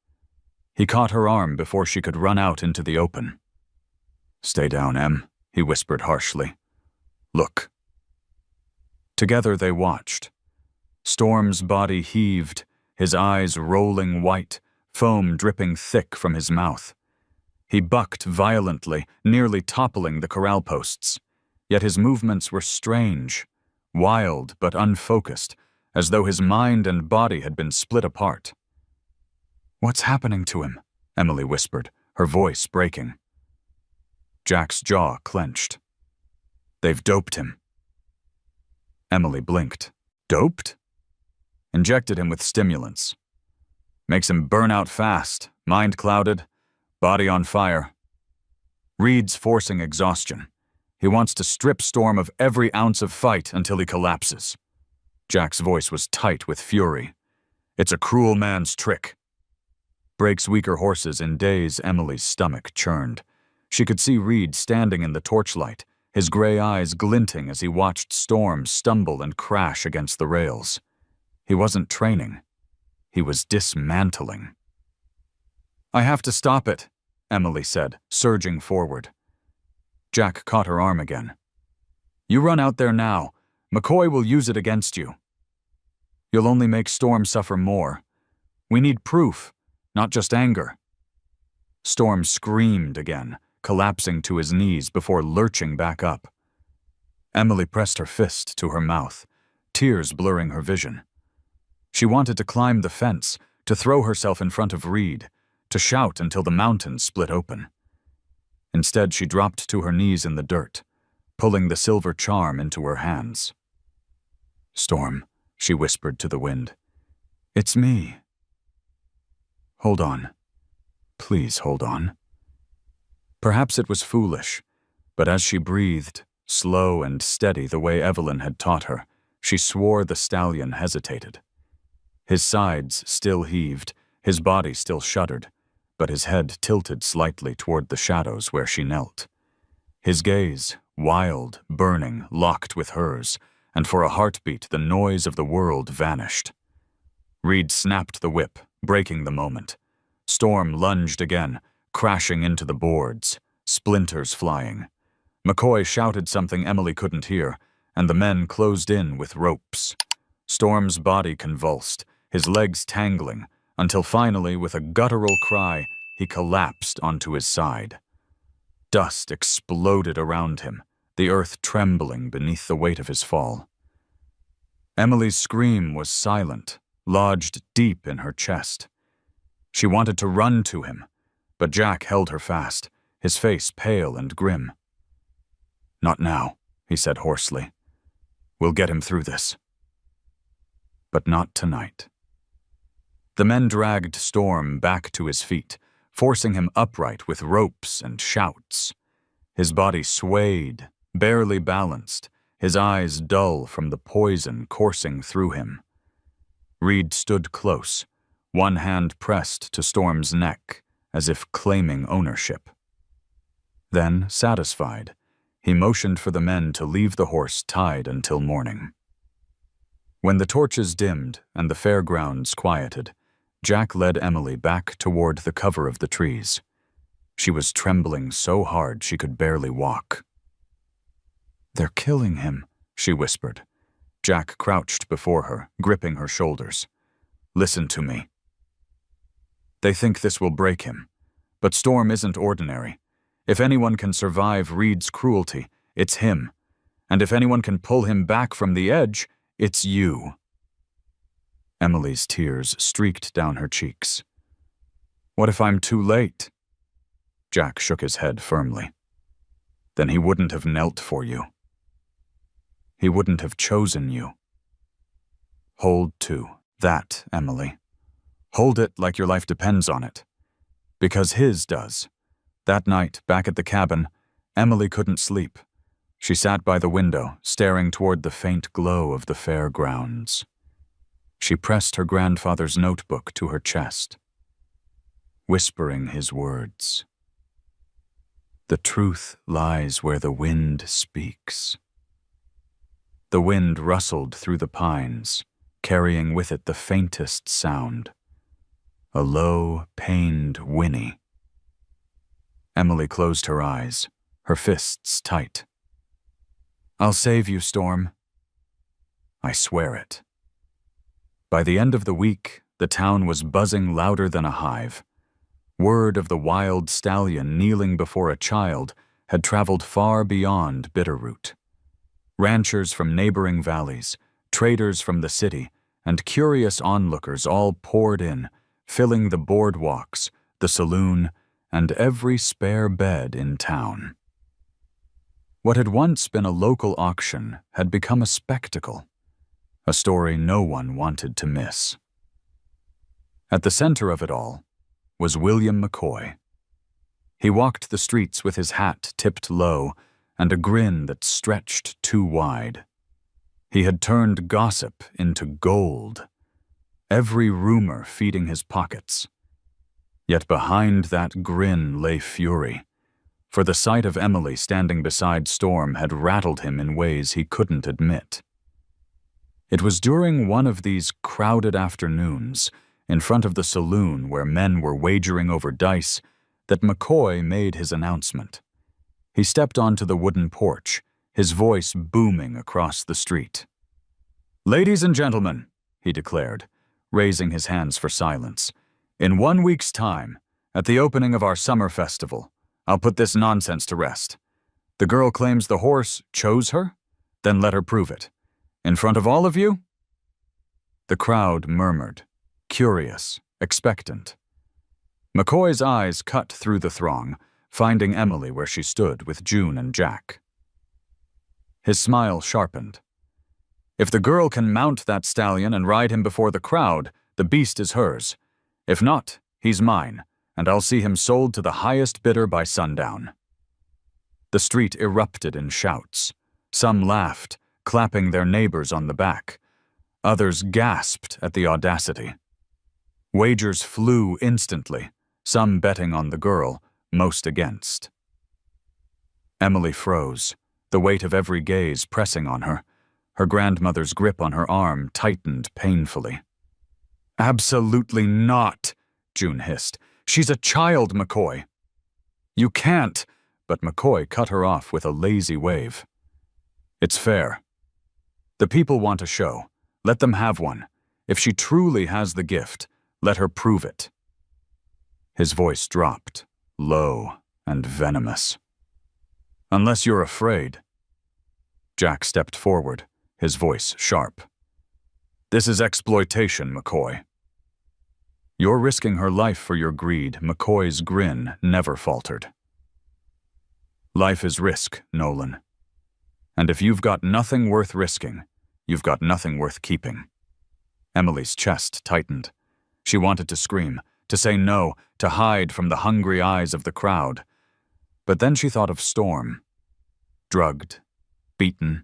He caught her arm before she could run out into the open. Stay down, Em, he whispered harshly. Look. Together they watched. Storm's body heaved, his eyes rolling white, foam dripping thick from his mouth. He bucked violently, nearly toppling the corral posts. Yet his movements were strange, wild but unfocused, as though his mind and body had been split apart. What's happening to him? Emily whispered, her voice breaking. Jack's jaw clenched. They've doped him. Emily blinked. Doped? Injected him with stimulants. Makes him burn out fast, mind clouded, body on fire. Reed's forcing exhaustion. He wants to strip Storm of every ounce of fight until he collapses. Jack's voice was tight with fury. It's a cruel man's trick. Brake's weaker horses in daze, Emily's stomach churned. She could see Reed standing in the torchlight, his gray eyes glinting as he watched Storm stumble and crash against the rails. He wasn't training. He was dismantling. I have to stop it, Emily said, surging forward. Jack caught her arm again. You run out there now. McCoy will use it against you. You'll only make Storm suffer more. We need proof, not just anger. Storm screamed again, collapsing to his knees before lurching back up. Emily pressed her fist to her mouth, tears blurring her vision. She wanted to climb the fence, to throw herself in front of Reed, to shout until the mountains split open. Instead, she dropped to her knees in the dirt, pulling the silver charm into her hands. Storm, she whispered to the wind. It's me. Hold on. Please hold on. Perhaps it was foolish, but as she breathed, slow and steady the way Evelyn had taught her, she swore the stallion hesitated. His sides still heaved, his body still shuddered, but his head tilted slightly toward the shadows where she knelt. His gaze, wild, burning, locked with hers, and for a heartbeat the noise of the world vanished. Reed snapped the whip, breaking the moment. Storm lunged again, crashing into the boards, splinters flying. McCoy shouted something Emily couldn't hear, and the men closed in with ropes. Storm's body convulsed, his legs tangling, until finally, with a guttural cry, he collapsed onto his side. Dust exploded around him, the earth trembling beneath the weight of his fall. Emily's scream was silent, lodged deep in her chest. She wanted to run to him, but Jack held her fast, his face pale and grim. "Not now," he said hoarsely. "We'll get him through this." But not tonight. The men dragged Storm back to his feet, forcing him upright with ropes and shouts. His body swayed, barely balanced, his eyes dull from the poison coursing through him. Reed stood close, one hand pressed to Storm's neck, as if claiming ownership. Then, satisfied, he motioned for the men to leave the horse tied until morning. When the torches dimmed and the fairgrounds quieted, Jack led Emily back toward the cover of the trees. She was trembling so hard she could barely walk. "They're killing him," she whispered. Jack crouched before her, gripping her shoulders. "Listen to me. They think this will break him, but Storm isn't ordinary. If anyone can survive Reed's cruelty, it's him. And if anyone can pull him back from the edge, it's you." Emily's tears streaked down her cheeks. "What if I'm too late?" Jack shook his head firmly. "Then he wouldn't have knelt for you. He wouldn't have chosen you. Hold to that, Emily. Hold it like your life depends on it. Because his does." That night, back at the cabin, Emily couldn't sleep. She sat by the window, staring toward the faint glow of the fair grounds. She pressed her grandfather's notebook to her chest, whispering his words. "The truth lies where the wind speaks." The wind rustled through the pines, carrying with it the faintest sound, a low, pained whinny. Emily closed her eyes, her fists tight. "I'll save you, Storm. I swear it." By the end of the week, the town was buzzing louder than a hive. Word of the wild stallion kneeling before a child had traveled far beyond Bitterroot. Ranchers from neighboring valleys, traders from the city, and curious onlookers all poured in, filling the boardwalks, the saloon, and every spare bed in town. What had once been a local auction had become a spectacle, a story no one wanted to miss. At the center of it all was William McCoy. He walked the streets with his hat tipped low and a grin that stretched too wide. He had turned gossip into gold, every rumor feeding his pockets. Yet behind that grin lay fury, for the sight of Emily standing beside Storm had rattled him in ways he couldn't admit. It was during one of these crowded afternoons, in front of the saloon where men were wagering over dice, that McCoy made his announcement. He stepped onto the wooden porch, his voice booming across the street. "Ladies and gentlemen," he declared, raising his hands for silence, "in 1 week's time, at the opening of our summer festival, I'll put this nonsense to rest. The girl claims the horse chose her? Then let her prove it. In front of all of you?" The crowd murmured, curious, expectant. McCoy's eyes cut through the throng, finding Emily where she stood with June and Jack. His smile sharpened. "If the girl can mount that stallion and ride him before the crowd, the beast is hers. If not, he's mine, and I'll see him sold to the highest bidder by sundown." The street erupted in shouts. Some laughed, clapping their neighbors on the back. Others gasped at the audacity. Wagers flew instantly, some betting on the girl, most against. Emily froze, the weight of every gaze pressing on her. Her grandmother's grip on her arm tightened painfully. "Absolutely not," June hissed. "She's a child, McCoy." You can't, but McCoy cut her off with a lazy wave. It's fair. The people want a show. Let them have one. If she truly has the gift, let her prove it. His voice dropped, low and venomous. Unless you're afraid. Jack stepped forward, his voice sharp. This is exploitation, McCoy. You're risking her life for your greed. McCoy's grin never faltered. Life is risk, Nolan. And if you've got nothing worth risking, you've got nothing worth keeping. Emily's chest tightened. She wanted to scream, to say no, to hide from the hungry eyes of the crowd. But then she thought of Storm. Drugged, beaten,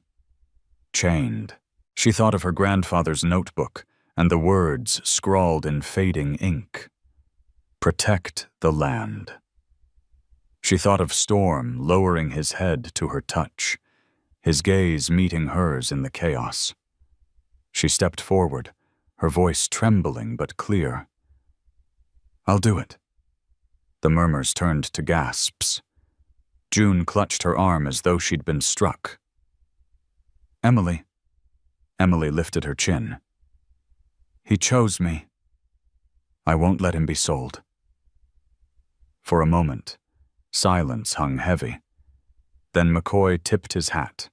chained. She thought of her grandfather's notebook and the words scrawled in fading ink. Protect the land. She thought of Storm lowering his head to her touch, his gaze meeting hers in the chaos. She stepped forward, her voice trembling but clear. I'll do it. The murmurs turned to gasps. June clutched her arm as though she'd been struck. Emily. Emily lifted her chin. He chose me. I won't let him be sold. For a moment, silence hung heavy. Then McCoy tipped his hat,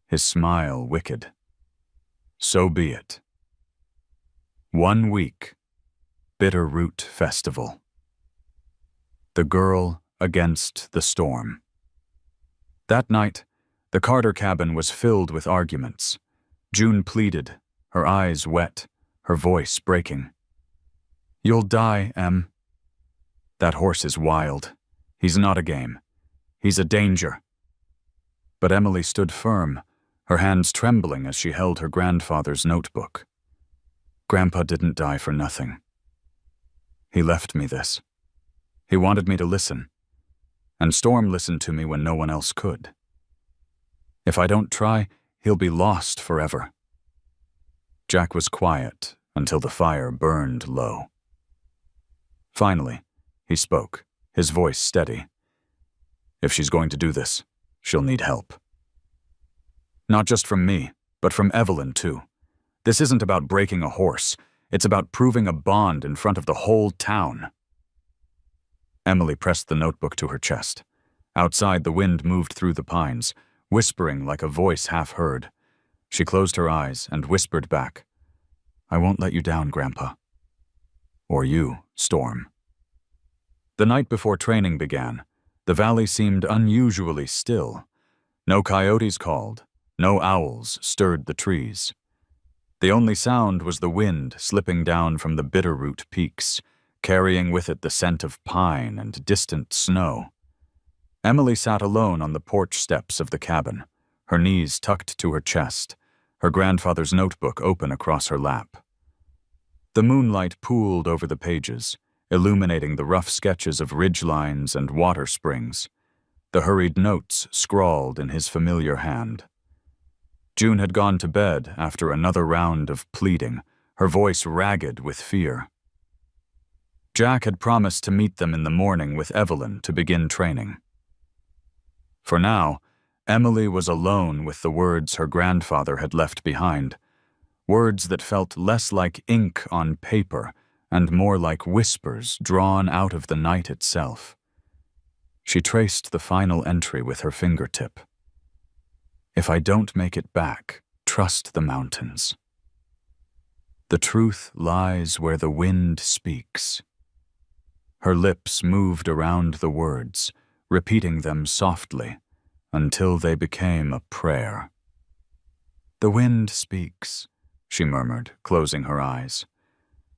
his smile wicked. So be it. 1 week. Bitter Root Festival. The girl against the storm. That night, the Carter cabin was filled with arguments. June pleaded, her eyes wet, her voice breaking. You'll die, Em. That horse is wild. He's not a game. He's a danger. But Emily stood firm, her hands trembling as she held her grandfather's notebook. Grandpa didn't die for nothing. He left me this. He wanted me to listen. And Storm listened to me when no one else could. If I don't try, he'll be lost forever. Jack was quiet until the fire burned low. Finally, he spoke, his voice steady. If she's going to do this, she'll need help. Not just from me, but from Evelyn, too. This isn't about breaking a horse. It's about proving a bond in front of the whole town. Emily pressed the notebook to her chest. Outside, the wind moved through the pines, whispering like a voice half heard. She closed her eyes and whispered back, I won't let you down, Grandpa. Or you, Storm. The night before training began, the valley seemed unusually still. No coyotes called, no owls stirred the trees. The only sound was the wind slipping down from the Bitterroot peaks, carrying with it the scent of pine and distant snow. Emily sat alone on the porch steps of the cabin, her knees tucked to her chest, her grandfather's notebook open across her lap. The moonlight pooled over the pages, illuminating the rough sketches of ridgelines and water springs, the hurried notes scrawled in his familiar hand. June had gone to bed after another round of pleading, her voice ragged with fear. Jack had promised to meet them in the morning with Evelyn to begin training. For now, Emily was alone with the words her grandfather had left behind, words that felt less like ink on paper and more like whispers drawn out of the night itself. She traced the final entry with her fingertip. If I don't make it back, trust the mountains. The truth lies where the wind speaks. Her lips moved around the words, repeating them softly, until they became a prayer. The wind speaks, she murmured, closing her eyes.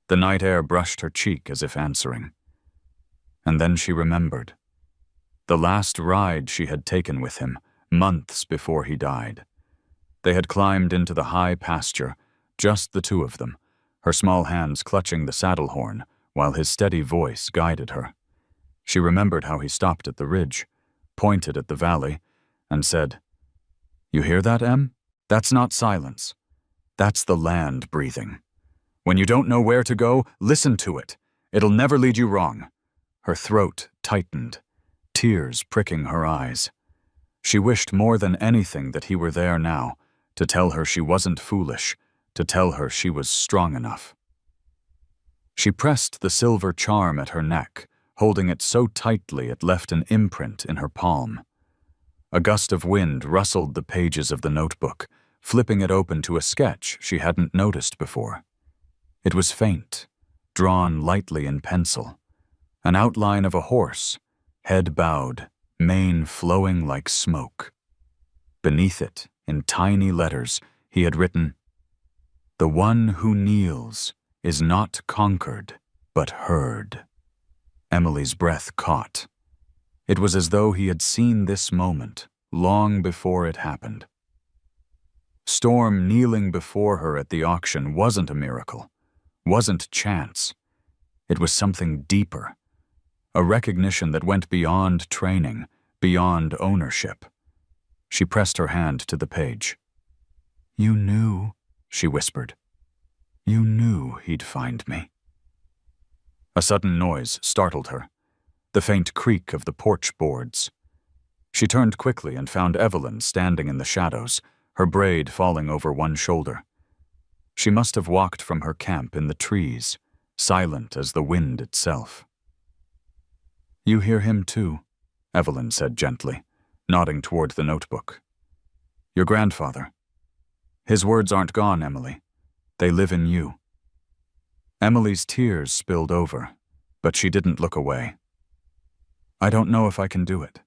The night air brushed her cheek as if answering. And then she remembered. The last ride she had taken with him, months before he died. They had climbed into the high pasture, just the two of them, her small hands clutching the saddle horn, while his steady voice guided her. She remembered how he stopped at the ridge, pointed at the valley, and said, You hear that, Em? That's not silence. That's the land breathing. When you don't know where to go, listen to it. It'll never lead you wrong. Her throat tightened. tears pricking her eyes. She wished more than anything that he were there now, to tell her she wasn't foolish, to tell her she was strong enough. She pressed the silver charm at her neck, holding it so tightly it left an imprint in her palm. A gust of wind rustled the pages of the notebook, flipping it open to a sketch she hadn't noticed before. It was faint, drawn lightly in pencil, an outline of a horse, head bowed, mane flowing like smoke. Beneath it, in tiny letters, he had written, "The one who kneels is not conquered, but heard." Emily's breath caught. It was as though he had seen this moment long before it happened. Storm kneeling before her at the auction wasn't a miracle, wasn't chance. It was something deeper, a recognition that went beyond training, beyond ownership. She pressed her hand to the page. "You knew," she whispered. "You knew he'd find me." A sudden noise startled her, the faint creak of the porch boards. She turned quickly and found Evelyn standing in the shadows, her braid falling over one shoulder. She must have walked from her camp in the trees, silent as the wind itself. "You hear him too," Evelyn said gently, nodding toward the notebook. "Your grandfather. His words aren't gone, Emily. They live in you." Emily's tears spilled over, but she didn't look away. "I don't know if I can do it.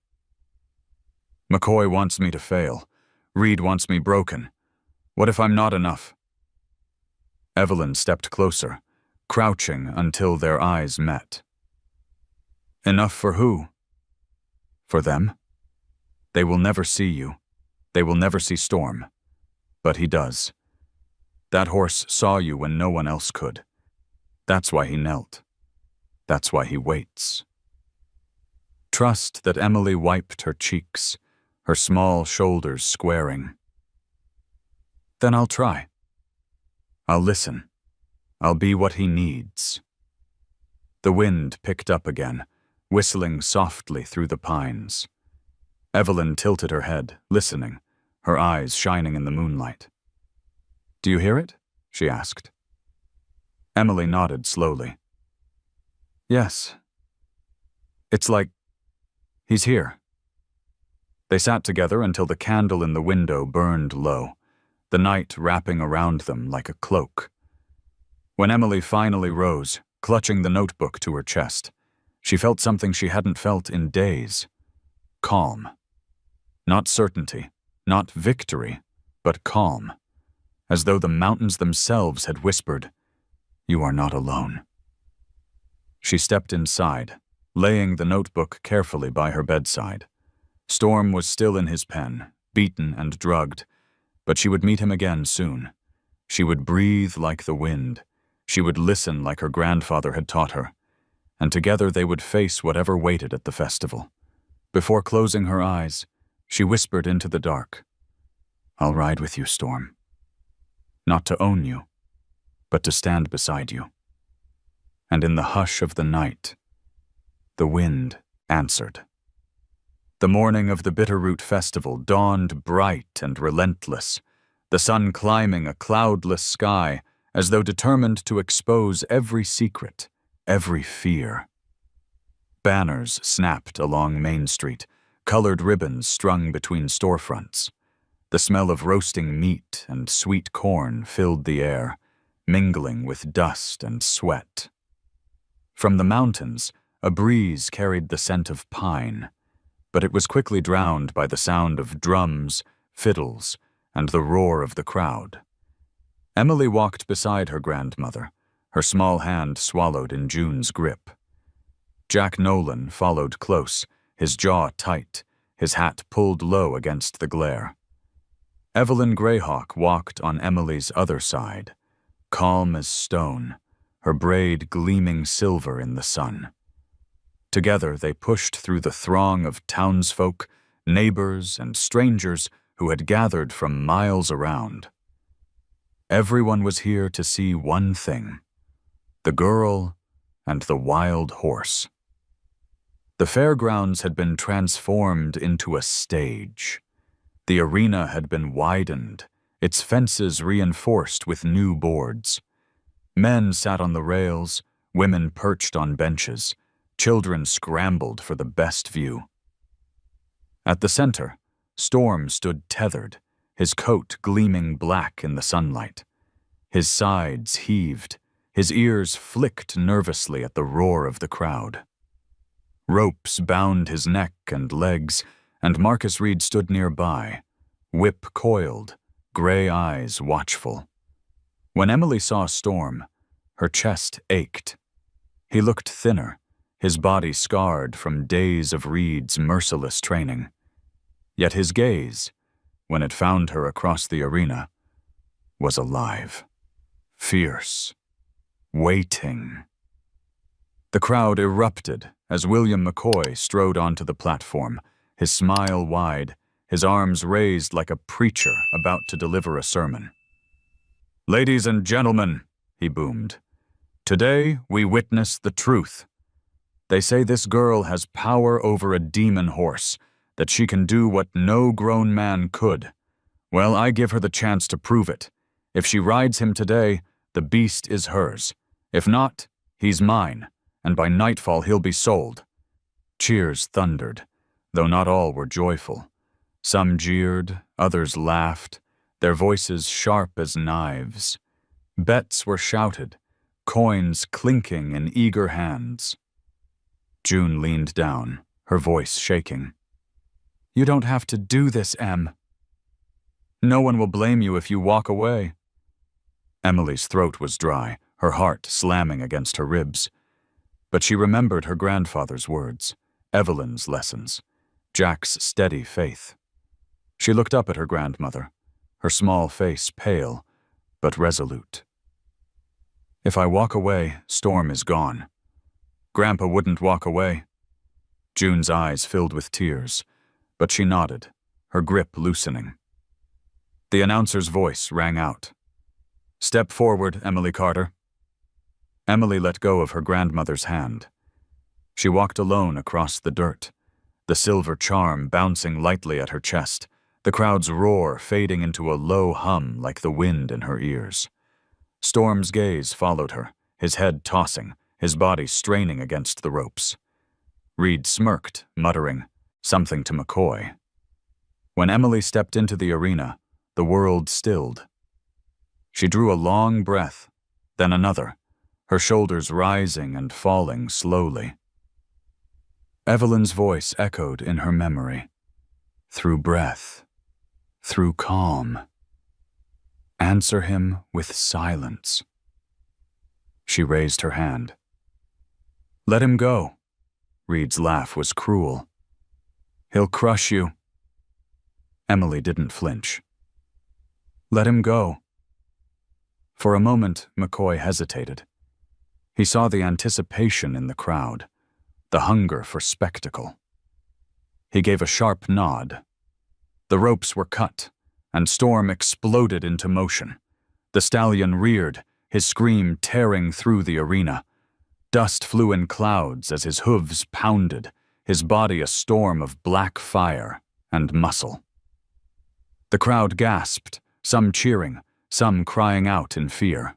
McCoy wants me to fail. Reed wants me broken. What if I'm not enough?" Evelyn stepped closer, crouching until their eyes met. "Enough for who?" "For them. They will never see you. They will never see Storm. But he does. That horse saw you when no one else could. That's why he knelt. That's why he waits." Trust that Emily wiped her cheeks, her small shoulders squaring. "Then I'll try. I'll listen. I'll be what he needs." The wind picked up again, whistling softly through the pines. Evelyn tilted her head, listening, her eyes shining in the moonlight. "Do you hear it?" she asked. Emily nodded slowly. "Yes. It's like he's here." They sat together until the candle in the window burned low, the night wrapping around them like a cloak. When Emily finally rose, clutching the notebook to her chest, she felt something she hadn't felt in days. Calm. Not certainty, not victory, but calm, as though the mountains themselves had whispered, "You are not alone." She stepped inside, laying the notebook carefully by her bedside. Storm was still in his pen, beaten and drugged, but she would meet him again soon. She would breathe like the wind. She would listen like her grandfather had taught her, and together they would face whatever waited at the festival. Before closing her eyes, she whispered into the dark, "I'll ride with you, Storm. Not to own you, but to stand beside you." And in the hush of the night, the wind answered. The morning of the Bitterroot Festival dawned bright and relentless, the sun climbing a cloudless sky as though determined to expose every secret, every fear. Banners snapped along Main Street, colored ribbons strung between storefronts. The smell of roasting meat and sweet corn filled the air, mingling with dust and sweat. From the mountains, a breeze carried the scent of pine, but it was quickly drowned by the sound of drums, fiddles, and the roar of the crowd. Emily walked beside her grandmother, her small hand swallowed in June's grip. Jack Nolan followed close, his jaw tight, his hat pulled low against the glare. Evelyn Greyhawk walked on Emily's other side, calm as stone, her braid gleaming silver in the sun. Together they pushed through the throng of townsfolk, neighbors, and strangers who had gathered from miles around. Everyone was here to see one thing: the girl and the wild horse. The fairgrounds had been transformed into a stage. The arena had been widened, its fences reinforced with new boards. Men sat on the rails, women perched on benches, children scrambled for the best view. At the center, Storm stood tethered, his coat gleaming black in the sunlight. His sides heaved, his ears flicked nervously at the roar of the crowd. Ropes bound his neck and legs, and Marcus Reed stood nearby, whip coiled, gray eyes watchful. When Emily saw Storm, her chest ached. He looked thinner, his body scarred from days of Reed's merciless training. Yet his gaze, when it found her across the arena, was alive, fierce, waiting. The crowd erupted as William McCoy strode onto the platform, his smile wide, his arms raised like a preacher about to deliver a sermon. "Ladies and gentlemen," he boomed, "today we witness the truth. They say this girl has power over a demon horse, that she can do what no grown man could. Well, I give her the chance to prove it. If she rides him today, the beast is hers. If not, he's mine, and by nightfall he'll be sold." Cheers thundered, though not all were joyful. Some jeered, others laughed, their voices sharp as knives. Bets were shouted, coins clinking in eager hands. June leaned down, her voice shaking. "You don't have to do this, Em. No one will blame you if you walk away." Emily's throat was dry, her heart slamming against her ribs. But she remembered her grandfather's words, Evelyn's lessons, Jack's steady faith. She looked up at her grandmother, her small face pale, but resolute. "If I walk away, Storm is gone. Grandpa wouldn't walk away." June's eyes filled with tears, but she nodded, her grip loosening. The announcer's voice rang out. "Step forward, Emily Carter." Emily let go of her grandmother's hand. She walked alone across the dirt, the silver charm bouncing lightly at her chest, the crowd's roar fading into a low hum like the wind in her ears. Storm's gaze followed her, his head tossing, his body straining against the ropes. Reed smirked, muttering something to McCoy. When Emily stepped into the arena, the world stilled. She drew a long breath, then another, her shoulders rising and falling slowly. Evelyn's voice echoed in her memory. Through breath, through calm. Answer him with silence. She raised her hand. "Let him go." Reed's laugh was cruel. "He'll crush you." Emily didn't flinch. "Let him go." For a moment, McCoy hesitated. He saw the anticipation in the crowd, the hunger for spectacle. He gave a sharp nod. The ropes were cut, and Storm exploded into motion. The stallion reared, his scream tearing through the arena. Dust flew in clouds as his hooves pounded, his body a storm of black fire and muscle. The crowd gasped, some cheering, some crying out in fear.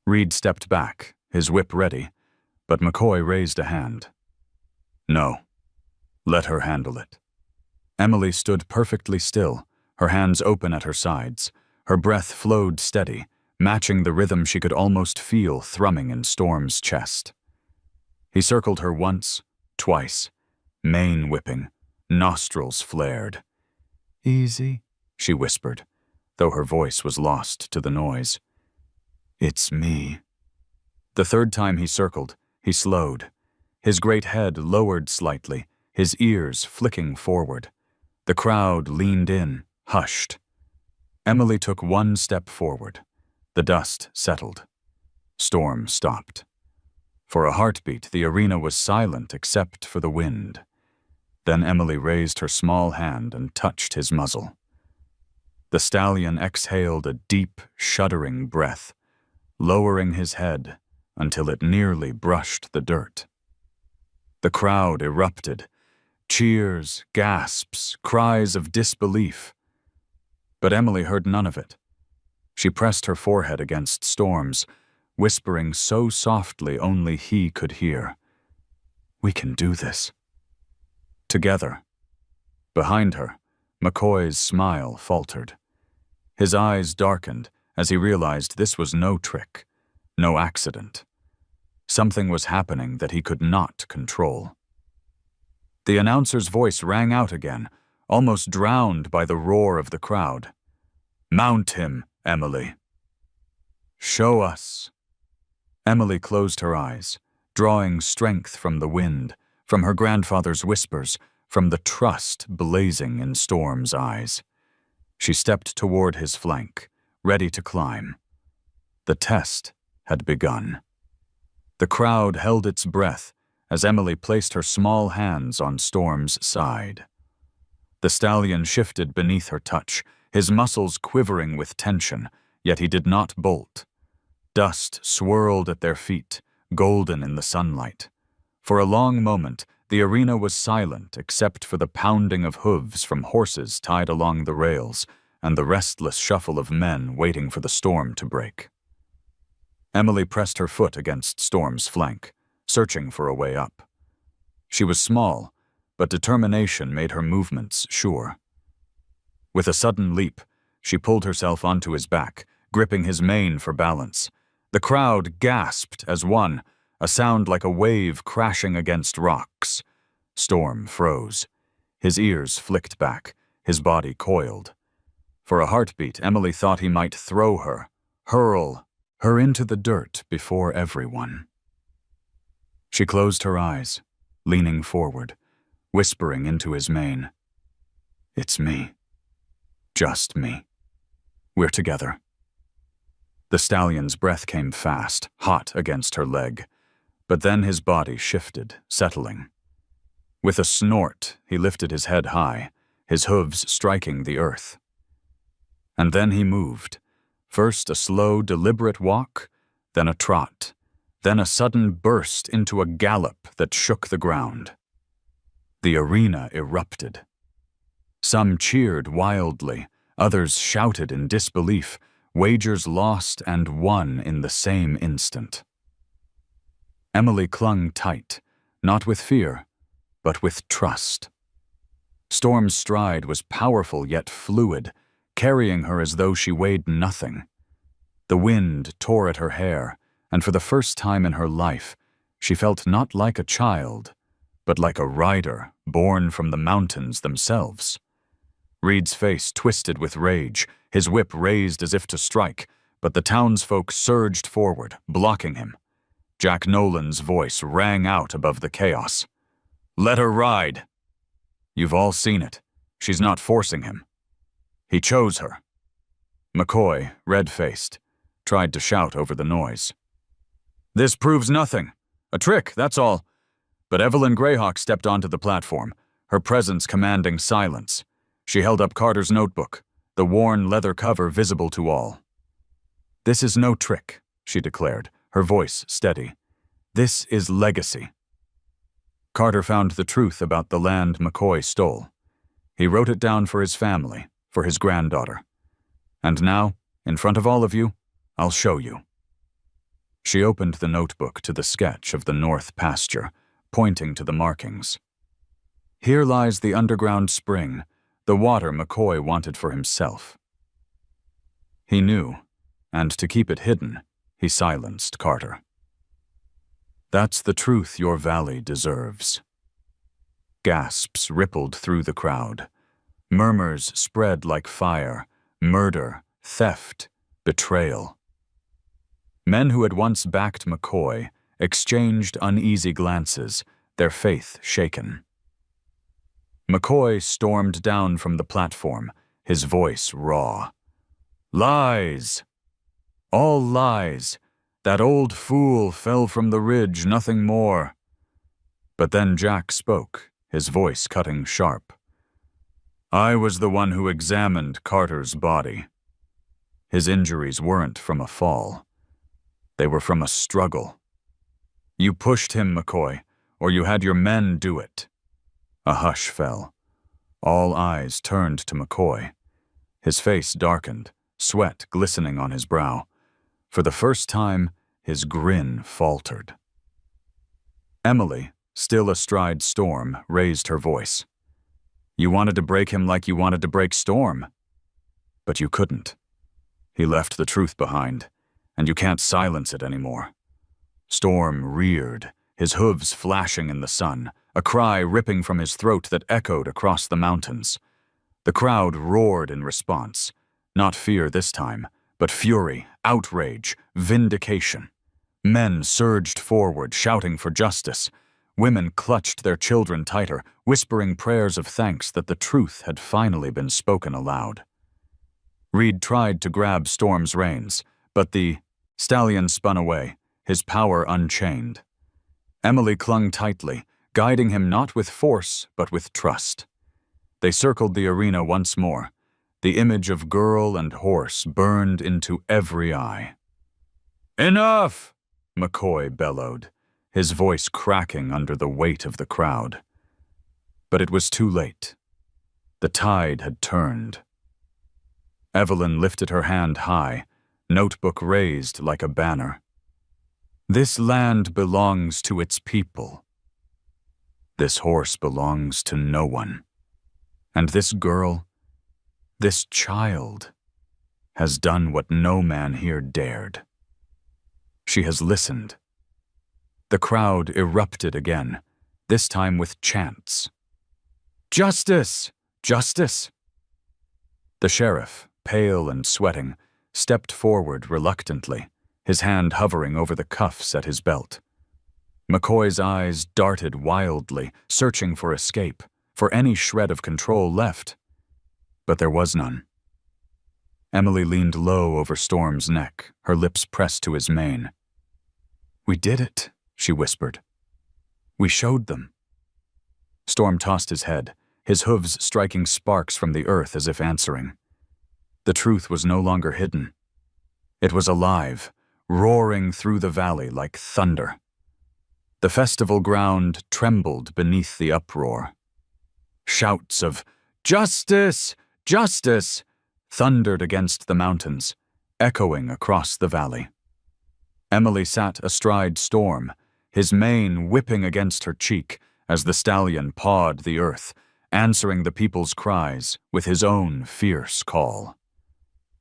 Reed stepped back, his whip ready, but McCoy raised a hand. "No. Let her handle it." Emily stood perfectly still, her hands open at her sides. Her breath flowed steady, matching the rhythm she could almost feel thrumming in Storm's chest. He circled her once, twice, mane whipping, nostrils flared. "Easy," she whispered, though her voice was lost to the noise. "It's me." The third time he circled, he slowed, his great head lowered slightly, his ears flicking forward. The crowd leaned in, hushed. Emily took one step forward. The dust settled. Storm stopped. For a heartbeat, the arena was silent except for the wind. Then Emily raised her small hand and touched his muzzle. The stallion exhaled a deep, shuddering breath, lowering his head until it nearly brushed the dirt. The crowd erupted. Cheers, gasps, cries of disbelief. But Emily heard none of it. She pressed her forehead against Storm's, whispering so softly only he could hear. "We can do this." Together. Behind her, McCoy's smile faltered. His eyes darkened as he realized this was no trick, no accident. Something was happening that he could not control. The announcer's voice rang out again, almost drowned by the roar of the crowd. "Mount him, Emily." "Show us." Emily closed her eyes, drawing strength from the wind, from her grandfather's whispers, from the trust blazing in Storm's eyes. She stepped toward his flank, ready to climb. The test had begun. The crowd held its breath as Emily placed her small hands on Storm's side. The stallion shifted beneath her touch, his muscles quivering with tension, yet he did not bolt. Dust swirled at their feet, golden in the sunlight. For a long moment, the arena was silent except for the pounding of hooves from horses tied along the rails and the restless shuffle of men waiting for the storm to break. Emily pressed her foot against Storm's flank, searching for a way up. She was small, but determination made her movements sure. With a sudden leap, she pulled herself onto his back, gripping his mane for balance. The crowd gasped as one, a sound like a wave crashing against rocks. Storm froze. His ears flicked back, his body coiled. For a heartbeat, Emily thought he might throw her, hurl her into the dirt before everyone. She closed her eyes, leaning forward, whispering into his mane. "It's me. Just me. We're together." The stallion's breath came fast, hot against her leg, but then his body shifted, settling. With a snort, he lifted his head high, his hooves striking the earth. And then he moved, first a slow, deliberate walk, then a trot, then a sudden burst into a gallop that shook the ground. The arena erupted. Some cheered wildly, others shouted in disbelief, wagers lost and won in the same instant. Emily clung tight, not with fear, but with trust. Storm's stride was powerful yet fluid, carrying her as though she weighed nothing. The wind tore at her hair, and for the first time in her life, she felt not like a child, but like a rider born from the mountains themselves. Reed's face twisted with rage, his whip raised as if to strike, but the townsfolk surged forward, blocking him. Jack Nolan's voice rang out above the chaos. "Let her ride." "You've all seen it. She's not forcing him. He chose her." McCoy, red-faced, tried to shout over the noise. "This proves nothing. A trick, that's all." But Evelyn Greyhawk stepped onto the platform, her presence commanding silence. She held up Carter's notebook, the worn leather cover visible to all. "This is no trick," she declared, her voice steady. "This is legacy." Carter found the truth about the land McCoy stole. He wrote it down for his family, for his granddaughter. "And now, in front of all of you, I'll show you." She opened the notebook to the sketch of the north pasture, pointing to the markings. "Here lies the underground spring, the water McCoy wanted for himself." He knew, and to keep it hidden, he silenced Carter. "That's the truth your valley deserves." Gasps rippled through the crowd. Murmurs spread like fire, murder, theft, betrayal. Men who had once backed McCoy exchanged uneasy glances, their faith shaken. McCoy stormed down from the platform, his voice raw. "Lies! All lies! That old fool fell from the ridge, nothing more." But then Jack spoke, his voice cutting sharp. "I was the one who examined Carter's body. His injuries weren't from a fall. They were from a struggle. You pushed him, McCoy, or you had your men do it." A hush fell. All eyes turned to McCoy. His face darkened, sweat glistening on his brow. For the first time, his grin faltered. Emily, still astride Storm, raised her voice. "You wanted to break him like you wanted to break Storm. But you couldn't. He left the truth behind, and you can't silence it anymore." Storm reared, his hooves flashing in the sun, a cry ripping from his throat that echoed across the mountains. The crowd roared in response, not fear this time, but fury, outrage, vindication. Men surged forward, shouting for justice. Women clutched their children tighter, whispering prayers of thanks that the truth had finally been spoken aloud. Reed tried to grab Storm's reins, but the stallion spun away, his power unchained. Emily clung tightly, guiding him not with force, but with trust. They circled the arena once more. The image of girl and horse burned into every eye. "Enough!" McCoy bellowed, his voice cracking under the weight of the crowd. But it was too late. The tide had turned. Evelyn lifted her hand high, notebook raised like a banner. "This land belongs to its people. This horse belongs to no one. And this girl, this child, has done what no man here dared. She has listened." The crowd erupted again, this time with chants. "Justice! Justice!" The sheriff, pale and sweating, stepped forward reluctantly, his hand hovering over the cuffs at his belt. McCoy's eyes darted wildly, searching for escape, for any shred of control left. But there was none. Emily leaned low over Storm's neck, her lips pressed to his mane. "We did it," she whispered. "We showed them." Storm tossed his head, his hooves striking sparks from the earth as if answering. The truth was no longer hidden. It was alive, roaring through the valley like thunder. The festival ground trembled beneath the uproar. Shouts of "Justice! Justice!" thundered against the mountains, echoing across the valley. Emily sat astride Storm, his mane whipping against her cheek as the stallion pawed the earth, answering the people's cries with his own fierce call.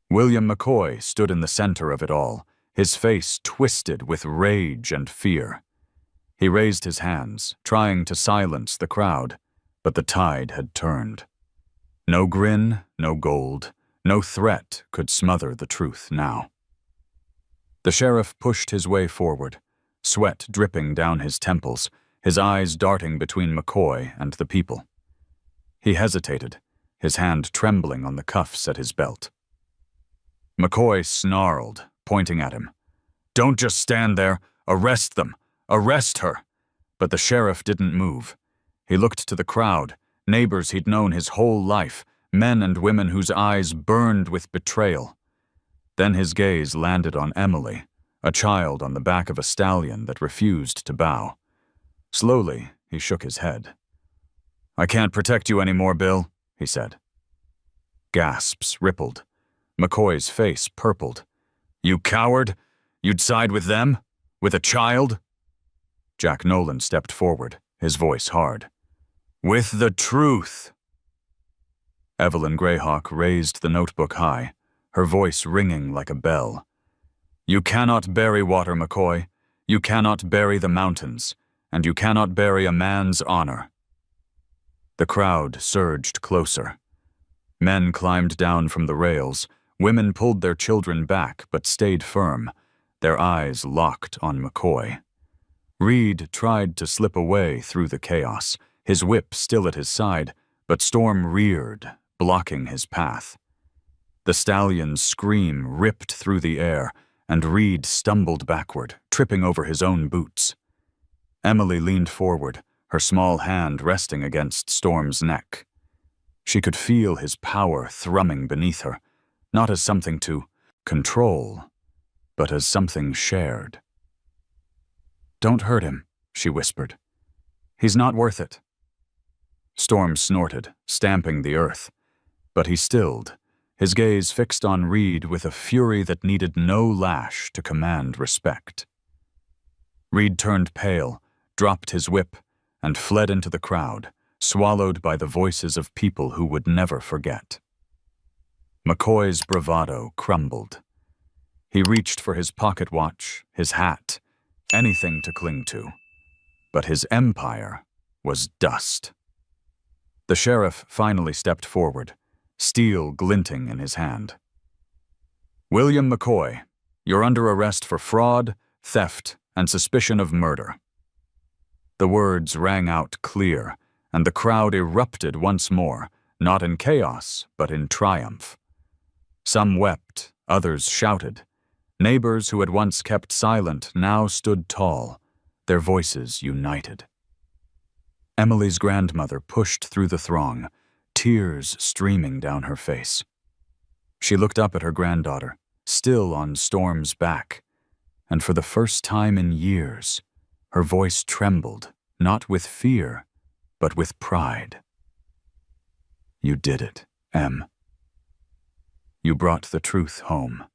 William McCoy stood in the center of it all, his face twisted with rage and fear. He raised his hands, trying to silence the crowd, but the tide had turned. No grin, no gold, no threat could smother the truth now. The sheriff pushed his way forward, sweat dripping down his temples, his eyes darting between McCoy and the people. He hesitated, his hand trembling on the cuffs at his belt. McCoy snarled, pointing at him. "Don't just stand there. Arrest them. Arrest her." But the sheriff didn't move. He looked to the crowd, neighbors he'd known his whole life, men and women whose eyes burned with betrayal. Then his gaze landed on Emily, a child on the back of a stallion that refused to bow. Slowly, he shook his head. "I can't protect you anymore, Bill," he said. Gasps rippled. McCoy's face purpled. "You coward! You'd side with them? With a child?" Jack Nolan stepped forward, his voice hard. "With the truth!" Evelyn Greyhawk raised the notebook high, her voice ringing like a bell. "You cannot bury water, McCoy. You cannot bury the mountains, and you cannot bury a man's honor." The crowd surged closer. Men climbed down from the rails. Women pulled their children back, but stayed firm, their eyes locked on McCoy. Reed tried to slip away through the chaos, his whip still at his side, but Storm reared, blocking his path. The stallion's scream ripped through the air, and Reed stumbled backward, tripping over his own boots. Emily leaned forward, her small hand resting against Storm's neck. She could feel his power thrumming beneath her, not as something to control, but as something shared. "Don't hurt him," she whispered. He's not worth it. Storm snorted, stamping the earth, but he stilled, his gaze fixed on Reed with a fury that needed no lash to command respect. Reed turned pale, dropped his whip, and fled into the crowd, swallowed by the voices of people who would never forget. McCoy's bravado crumbled. He reached for his pocket watch, his hat, anything to cling to. But his empire was dust. The sheriff finally stepped forward, steel glinting in his hand. "William McCoy, you're under arrest for fraud, theft, and suspicion of murder." The words rang out clear, and the crowd erupted once more, not in chaos, but in triumph. Some wept, others shouted. Neighbors who had once kept silent now stood tall, their voices united. Emily's grandmother pushed through the throng, tears streaming down her face. She looked up at her granddaughter, still on Storm's back, and for the first time in years, her voice trembled, not with fear, but with pride. "You did it, Em. You brought the truth home."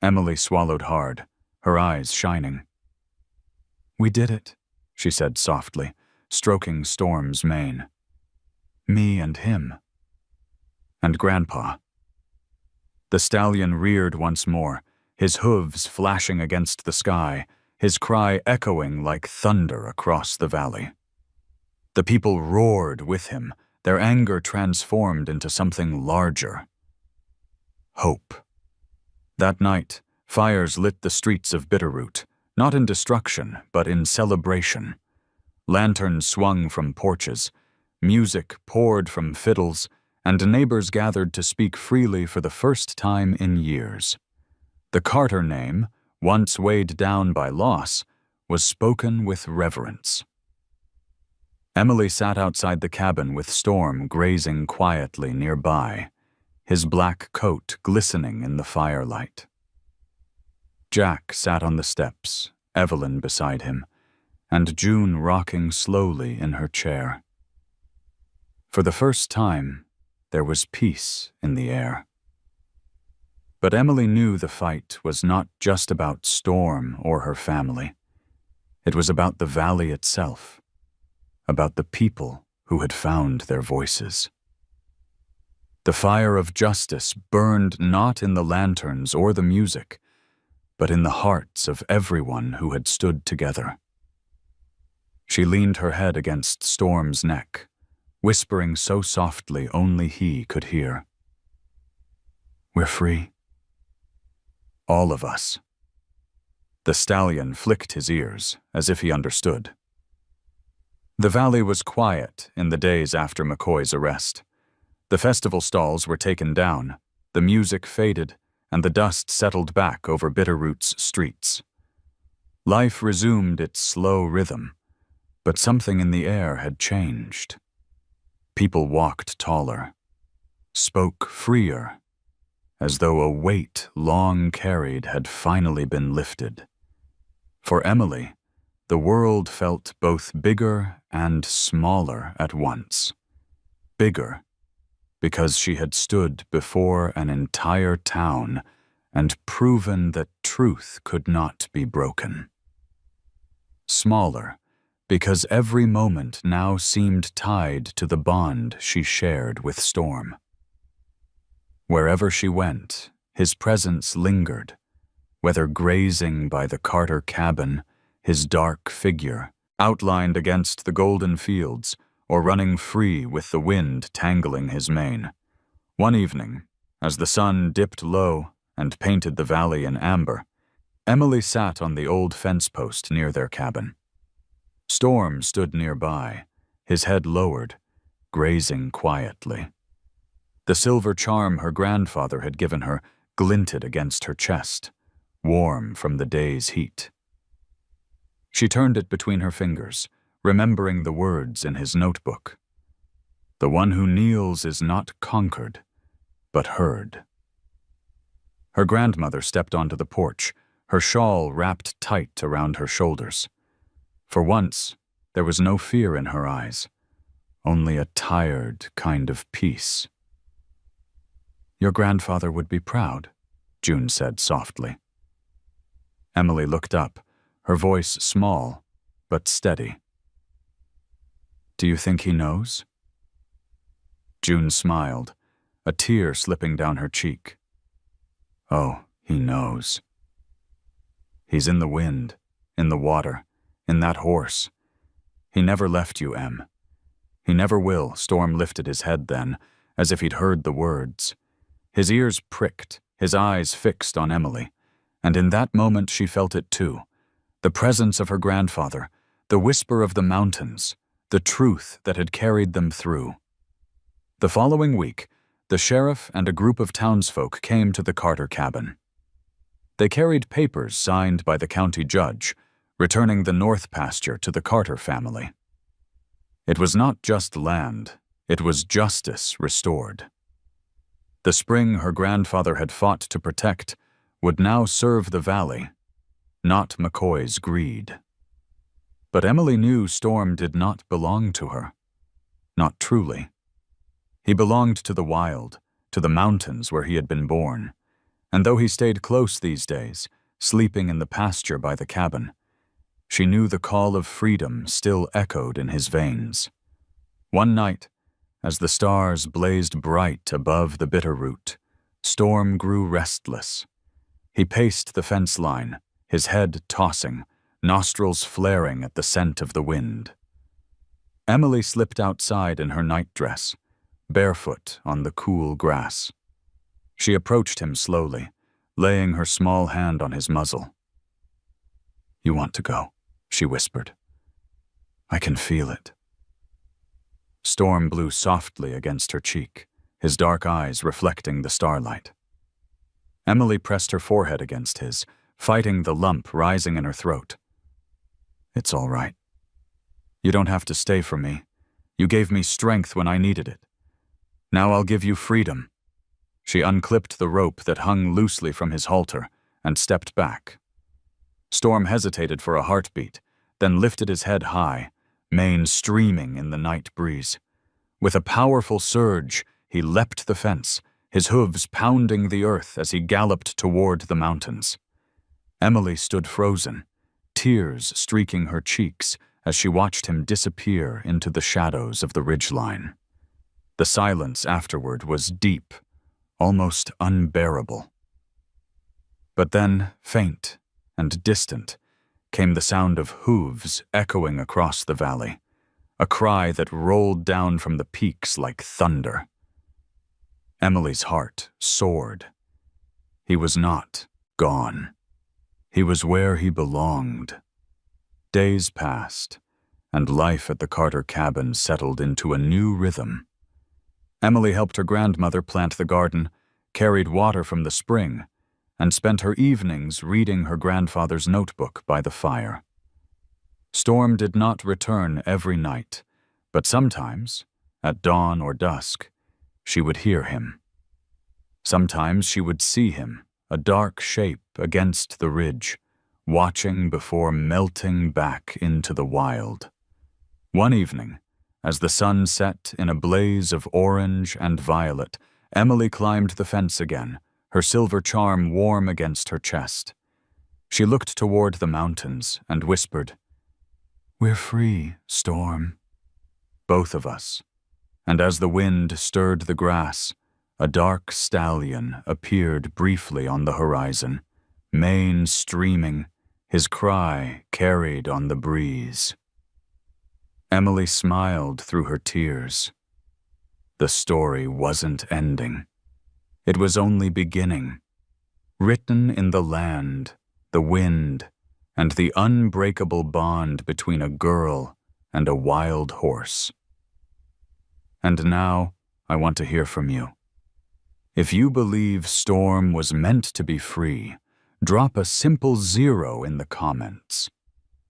Emily swallowed hard, her eyes shining. "We did it," she said softly, stroking Storm's mane. "Me and him. And Grandpa." The stallion reared once more, his hooves flashing against the sky, his cry echoing like thunder across the valley. The people roared with him, their anger transformed into something larger. Hope. That night, fires lit the streets of Bitterroot, not in destruction, but in celebration. Lanterns swung from porches, music poured from fiddles, and neighbors gathered to speak freely for the first time in years. The Carter name, once weighed down by loss, was spoken with reverence. Emily sat outside the cabin with Storm grazing quietly nearby, his black coat glistening in the firelight. Jack sat on the steps, Evelyn beside him, and June rocking slowly in her chair. For the first time, there was peace in the air. But Emily knew the fight was not just about Storm or her family. It was about the valley itself, about the people who had found their voices. The fire of justice burned not in the lanterns or the music, but in the hearts of everyone who had stood together. She leaned her head against Storm's neck, whispering so softly only he could hear. "We're free. All of us." The stallion flicked his ears, as if he understood. The valley was quiet in the days after McCoy's arrest. The festival stalls were taken down, the music faded, and the dust settled back over Bitterroot's streets. Life resumed its slow rhythm, but something in the air had changed. People walked taller, spoke freer, as though a weight long carried had finally been lifted. For Emily, the world felt both bigger and smaller at once. Bigger, because she had stood before an entire town and proven that truth could not be broken. Smaller, because every moment now seemed tied to the bond she shared with Storm. Wherever she went, his presence lingered, whether grazing by the Carter cabin, his dark figure, outlined against the golden fields, or running free with the wind tangling his mane. One evening, as the sun dipped low and painted the valley in amber, Emily sat on the old fence post near their cabin. Storm stood nearby, his head lowered, grazing quietly. The silver charm her grandfather had given her glinted against her chest, warm from the day's heat. She turned it between her fingers, remembering the words in his notebook. "The one who kneels is not conquered, but heard." Her grandmother stepped onto the porch, her shawl wrapped tight around her shoulders. For once, There was no fear in her eyes, only a tired kind of peace. "Your grandfather would be proud," June said softly. Emily looked up, her voice small but steady. "Do you think he knows?" June smiled, a tear slipping down her cheek. "Oh, he knows. He's in the wind, in the water, in that horse. He never left you, Em. He never will." Storm lifted his head then, as if he'd heard the words. His ears pricked, his eyes fixed on Emily, and in that moment she felt it too. The presence of her grandfather, the whisper of the mountains, the truth that had carried them through. The following week, the sheriff and a group of townsfolk came to the Carter cabin. They carried papers signed by the county judge, returning the north pasture to the Carter family. It was not just land, it was justice restored. The spring her grandfather had fought to protect would now serve the valley, not McCoy's greed. But Emily knew Storm did not belong to her. Not truly. He belonged to the wild, to the mountains where he had been born, and though he stayed close these days, sleeping in the pasture by the cabin, she knew the call of freedom still echoed in his veins. One night, as the stars blazed bright above the Bitterroot, Storm grew restless. He paced the fence line, his head tossing, nostrils flaring at the scent of the wind. Emily slipped outside in her nightdress, barefoot on the cool grass. She approached him slowly, laying her small hand on his muzzle. "You want to go," she whispered. "I can feel it." Storm blew softly against her cheek, his dark eyes reflecting the starlight. Emily pressed her forehead against his, fighting the lump rising in her throat. "It's all right. You don't have to stay for me. You gave me strength when I needed it. Now I'll give you freedom." She unclipped the rope that hung loosely from his halter and stepped back. Storm hesitated for a heartbeat, then lifted his head high, mane streaming in the night breeze. With a powerful surge, he leapt the fence, his hooves pounding the earth as he galloped toward the mountains. Emily stood frozen, tears streaking her cheeks as she watched him disappear into the shadows of the ridgeline. The silence afterward was deep, almost unbearable. But then, faint and distant, came the sound of hooves echoing across the valley, a cry that rolled down from the peaks like thunder. Emily's heart soared. He was not gone. He was where he belonged. Days passed, and life at the Carter cabin settled into a new rhythm. Emily helped her grandmother plant the garden, carried water from the spring, and spent her evenings reading her grandfather's notebook by the fire. Storm did not return every night, but sometimes, at dawn or dusk, she would hear him. Sometimes she would see him, a dark shape against the ridge, watching before melting back into the wild. One evening, as the sun set in a blaze of orange and violet, Emily climbed the fence again, her silver charm warm against her chest. She looked toward the mountains and whispered, "We're free, Storm." Both of us. And as the wind stirred the grass, a dark stallion appeared briefly on the horizon, mane streaming, his cry carried on the breeze. Emily smiled through her tears. The story wasn't ending. It was only beginning. Written in the land, the wind, and the unbreakable bond between a girl and a wild horse. And now, I want to hear from you. If you believe Storm was meant to be free, drop a simple 0 in the comments.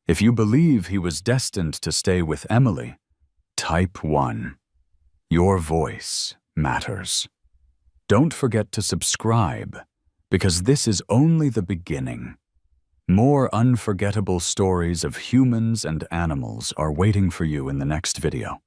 If you believe he was destined to stay with Emily, type 1. Your voice matters. Don't forget to subscribe, because this is only the beginning. More unforgettable stories of humans and animals are waiting for you in the next video.